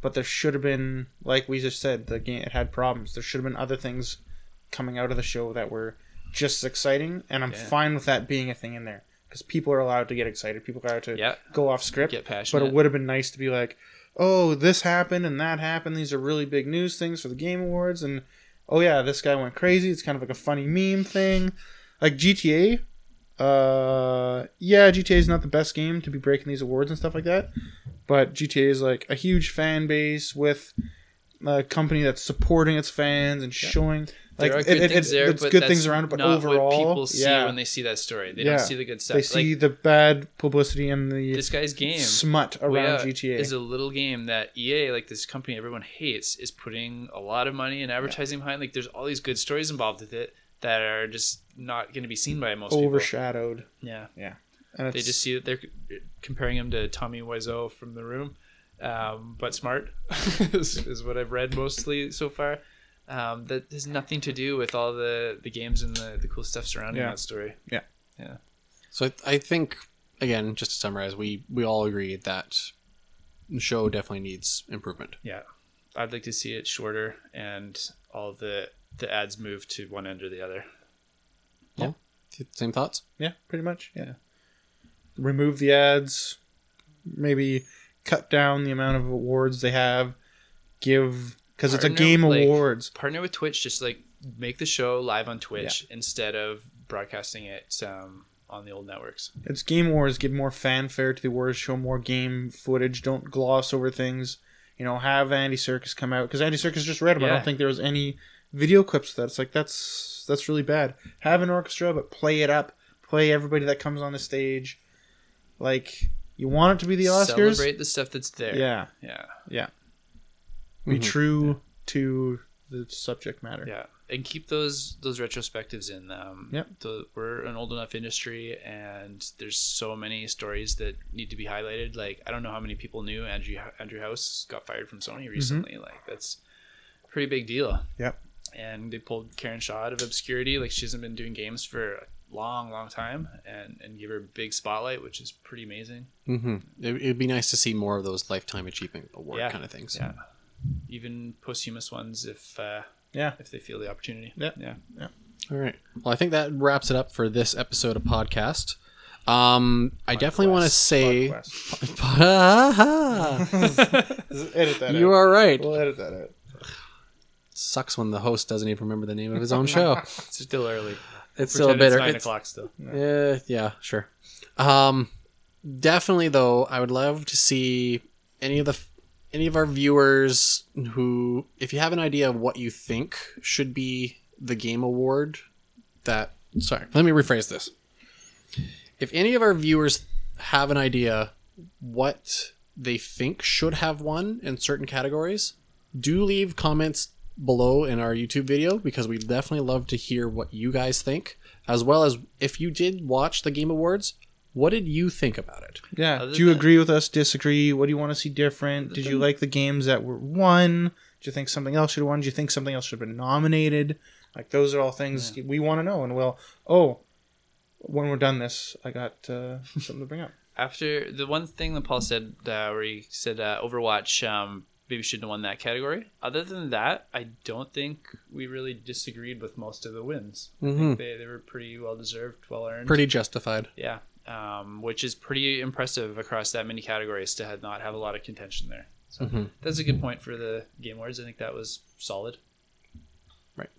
But there should have been, like we just said, the game, it had problems. There should have been other things coming out of the show that were just as exciting, and I'm fine with that being a thing in there because people are allowed to get excited. People are allowed to go off script, get passionate. But it would have been nice to be like, oh, this happened and that happened. These are really big news things for the Game Awards, and oh yeah, this guy went crazy. It's kind of like a funny meme thing, like GTA. GTA is not the best game to be breaking these awards and stuff like that, but GTA is like a huge fan base with a company that's supporting its fans and showing. Like there are good things there, it's but good things around it, but not overall, what people see when they see that story. They don't see the good stuff. They see the bad publicity and the this guy's game smut around GTA. Is a little game that EA, like this company everyone hates, is putting a lot of money and advertising behind. Like there's all these good stories involved with it that are just not going to be seen by most people. Overshadowed. Yeah. And they just see that they're comparing him to Tommy Wiseau from The Room, but smart is what I've read mostly so far. That has nothing to do with all the games and the cool stuff surrounding that story. Yeah. So I think, again, just to summarize, we all agree that the show definitely needs improvement. Yeah. I'd like to see it shorter and all the ads move to one end or the other. Yeah. Same thoughts? Yeah, pretty much. Yeah. Remove the ads, maybe cut down the amount of awards they have, because it's a game awards. Partner with Twitch, just like make the show live on Twitch instead of broadcasting it on the old networks. It's Game Awards. Give more fanfare to the awards. Show more game footage. Don't gloss over things. Have Andy Serkis come out, because Andy Serkis just read him. I don't think there was any video clips of that. It's like that's really bad. Have an orchestra, but play it up. Play everybody that comes on the stage. Like, you want it to be the Oscars. Celebrate the stuff that's there. Yeah. Be true to the subject matter. Yeah, and keep those retrospectives in. We're an old enough industry, and there's so many stories that need to be highlighted. Like, I don't know how many people knew Andrew House got fired from Sony recently. Like, that's a pretty big deal. Yep. And they pulled Karen Shaw out of obscurity. Like, she hasn't been doing games for a long time, and give her a big spotlight, which is pretty amazing. It'd be nice to see more of those Lifetime Achievement Award kind of things. Yeah. Even posthumous ones if they feel the opportunity. Yeah. All right. Well, I think that wraps it up for this episode of podcast. I definitely want to say Edit that you out. are right. We'll edit that out. Sucks when the host doesn't even remember the name of his own show. It's still early. It's still a bit early. 9 o'clock still. Yeah, sure. Definitely though, I would love to see any of our viewers who, if you have an idea of what you think should be the game award let me rephrase this. If any of our viewers have an idea what they think should have won in certain categories, do leave comments below in our YouTube video, because we'd definitely love to hear what you guys think, as well as if you did watch the Game Awards, what did you think about it? Yeah. Do you agree with us? Disagree? What do you want to see different? Did you like the games that were won? Do you think something else should have won? Do you think something else should have been nominated? Like, those are all things we want to know. And when we're done this, I got something to bring up. After the one thing that Paul said, where he said Overwatch maybe shouldn't have won that category. Other than that, I don't think we really disagreed with most of the wins. I think they were pretty well deserved, well earned, pretty justified. Yeah, which is pretty impressive across that many categories to not have a lot of contention there. So that's a good point for the Game Awards. I think that was solid. Right.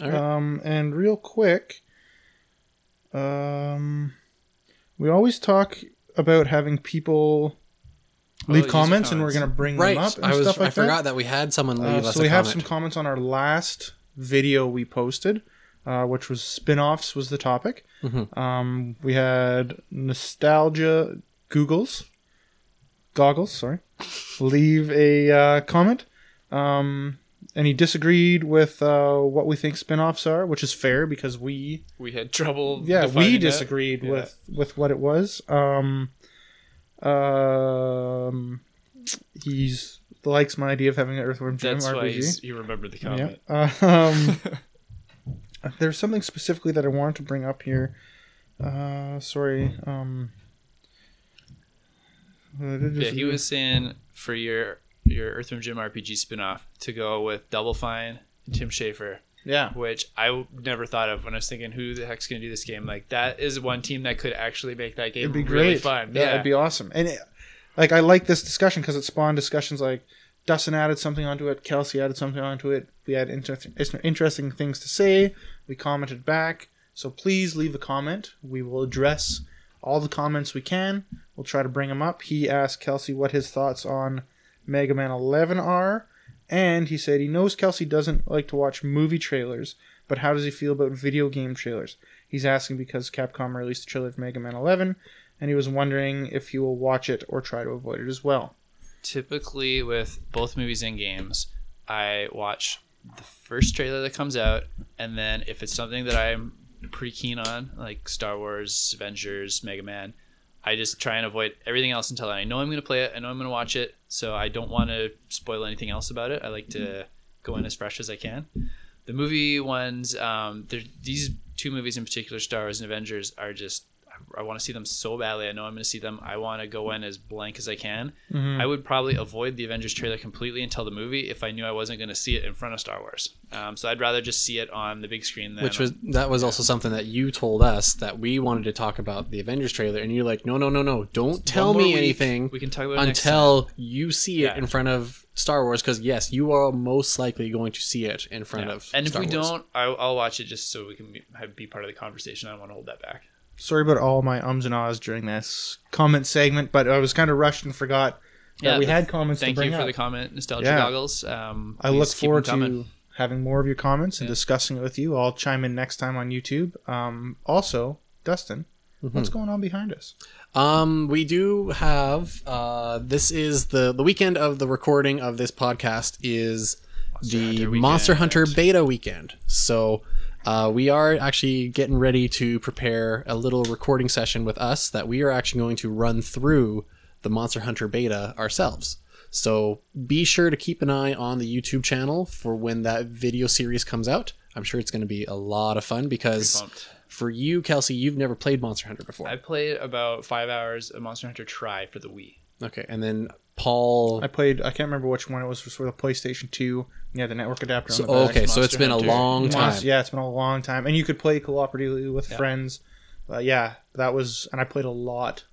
All right. And real quick, we always talk about having people leave comments, and we're going to bring them up and stuff like that. I forgot that we had someone leave us so we have some comments on our last video we posted, which was spin-offs was the topic. We had Nostalgia Goggles, leave a comment. And he disagreed with what we think spin-offs are, which is fair because we had trouble. Yeah, we disagreed with what it was. He likes my idea of having an Earthworm Jim RPG. That's why you remembered the comment. Yeah. There's something specifically that I wanted to bring up here. Sorry. He was saying for your Earthworm Jim RPG spinoff to go with Double Fine and Tim Schafer. Yeah. Which I never thought of when I was thinking, who the heck's going to do this game? Like, that is one team that could actually make that game really fun. Yeah, it'd be awesome. And I like this discussion because it spawned discussions like Dustin added something onto it, Kelsy added something onto it. We had interesting things to say. We commented back. So please leave a comment. We will address all the comments we can. We'll try to bring them up. He asked Kelsy what his thoughts on Mega Man 11 are. And he said he knows Kelsy doesn't like to watch movie trailers, but how does he feel about video game trailers? He's asking because Capcom released a trailer for Mega Man 11, and he was wondering if he will watch it or try to avoid it as well. Typically, with both movies and games, I watch the first trailer that comes out, and then if it's something that I'm pretty keen on, like Star Wars, Avengers, Mega Man, I just try and avoid everything else until I know I'm going to play it. I know I'm going to watch it, so I don't want to spoil anything else about it. I like to go in as fresh as I can. The movie ones, these two movies in particular, Star Wars and Avengers, are just, I want to see them so badly. I know I'm going to see them. I want to go in as blank as I can. I would probably avoid the Avengers trailer completely until the movie if I knew I wasn't going to see it in front of Star Wars. So I'd rather just see it on the big screen. That was also something that you told us that we wanted to talk about the Avengers trailer, and you're like, no, don't tell me anything. We can talk about it until you see it in front of Star Wars, because yes, you are most likely going to see it in front of Star Wars. And if we don't, I'll watch it just so we can be part of the conversation. I don't want to hold that back. Sorry about all my ums and ahs during this comment segment, but I was kind of rushed and forgot that we had comments to bring up. Thank you for the comment, Nostalgia Goggles. I look forward to having more of your comments and discussing it with you. I'll chime in next time on YouTube. Also, Dustin, what's going on behind us? We do have, this is the weekend of the recording of this podcast is Monster Hunter Beta weekend. So we are actually getting ready to prepare a little recording session with us that we are actually going to run through the Monster Hunter Beta ourselves. So be sure to keep an eye on the YouTube channel for when that video series comes out. I'm sure it's going to be a lot of fun because for you, Kelsy, you've never played Monster Hunter before. I played about 5 hours of Monster Hunter Tri for the Wii. Okay, and then Paul... I can't remember which one it was for the PlayStation 2. Yeah, the network adapter on the back. Okay, so it's been a long time. Yeah, it's been a long time. And you could play cooperatively with friends. That was... And I played a lot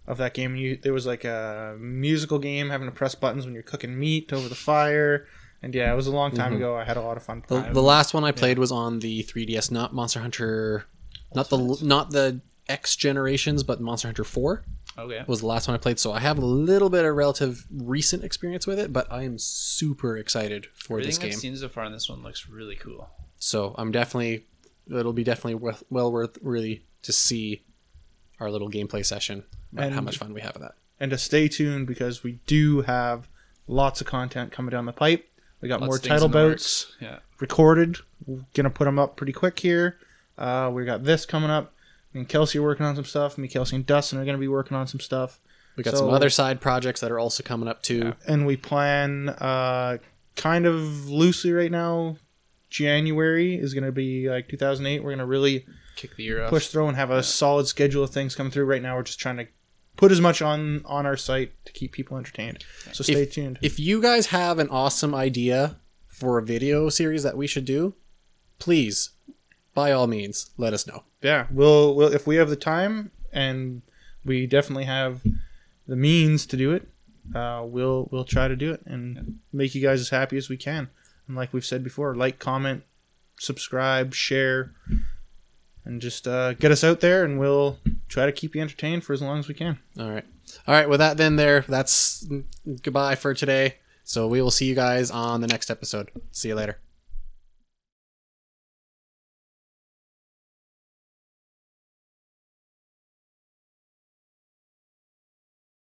of that game. There was like a musical game, having to press buttons when you're cooking meat over the fire. And yeah, it was a long time ago. I had a lot of fun playing. The last one I played was on the 3DS, not Monster Hunter... Not the X generations, but Monster Hunter 4. Okay. Was the last one I played, so I have a little bit of relative recent experience with it, but I am super excited for this game. Everything I've seen so far on this one looks really cool. So it'll be definitely well worth really to see our little gameplay session and how much fun we have with that. And to stay tuned because we do have lots of content coming down the pipe. We got more title bouts recorded. We're gonna put them up pretty quick here. We got this coming up. Me and Kelsy are working on some stuff. Kelsy and Dustin are going to be working on some stuff. We got some other side projects that are also coming up too. Yeah. And we plan kind of loosely right now. January is going to be like 2008. We're going to really kick the year off, push through and have a solid schedule of things coming through. Right now we're just trying to put as much on our site to keep people entertained. So stay tuned. If you guys have an awesome idea for a video series that we should do, please, by all means, let us know. Yeah, we'll if we have the time, and we definitely have the means to do it, we'll try to do it and make you guys as happy as we can. And like we've said before, like, comment, subscribe, share, and just get us out there, and we'll try to keep you entertained for as long as we can. All right. With that, then that's goodbye for today. So we will see you guys on the next episode. See you later.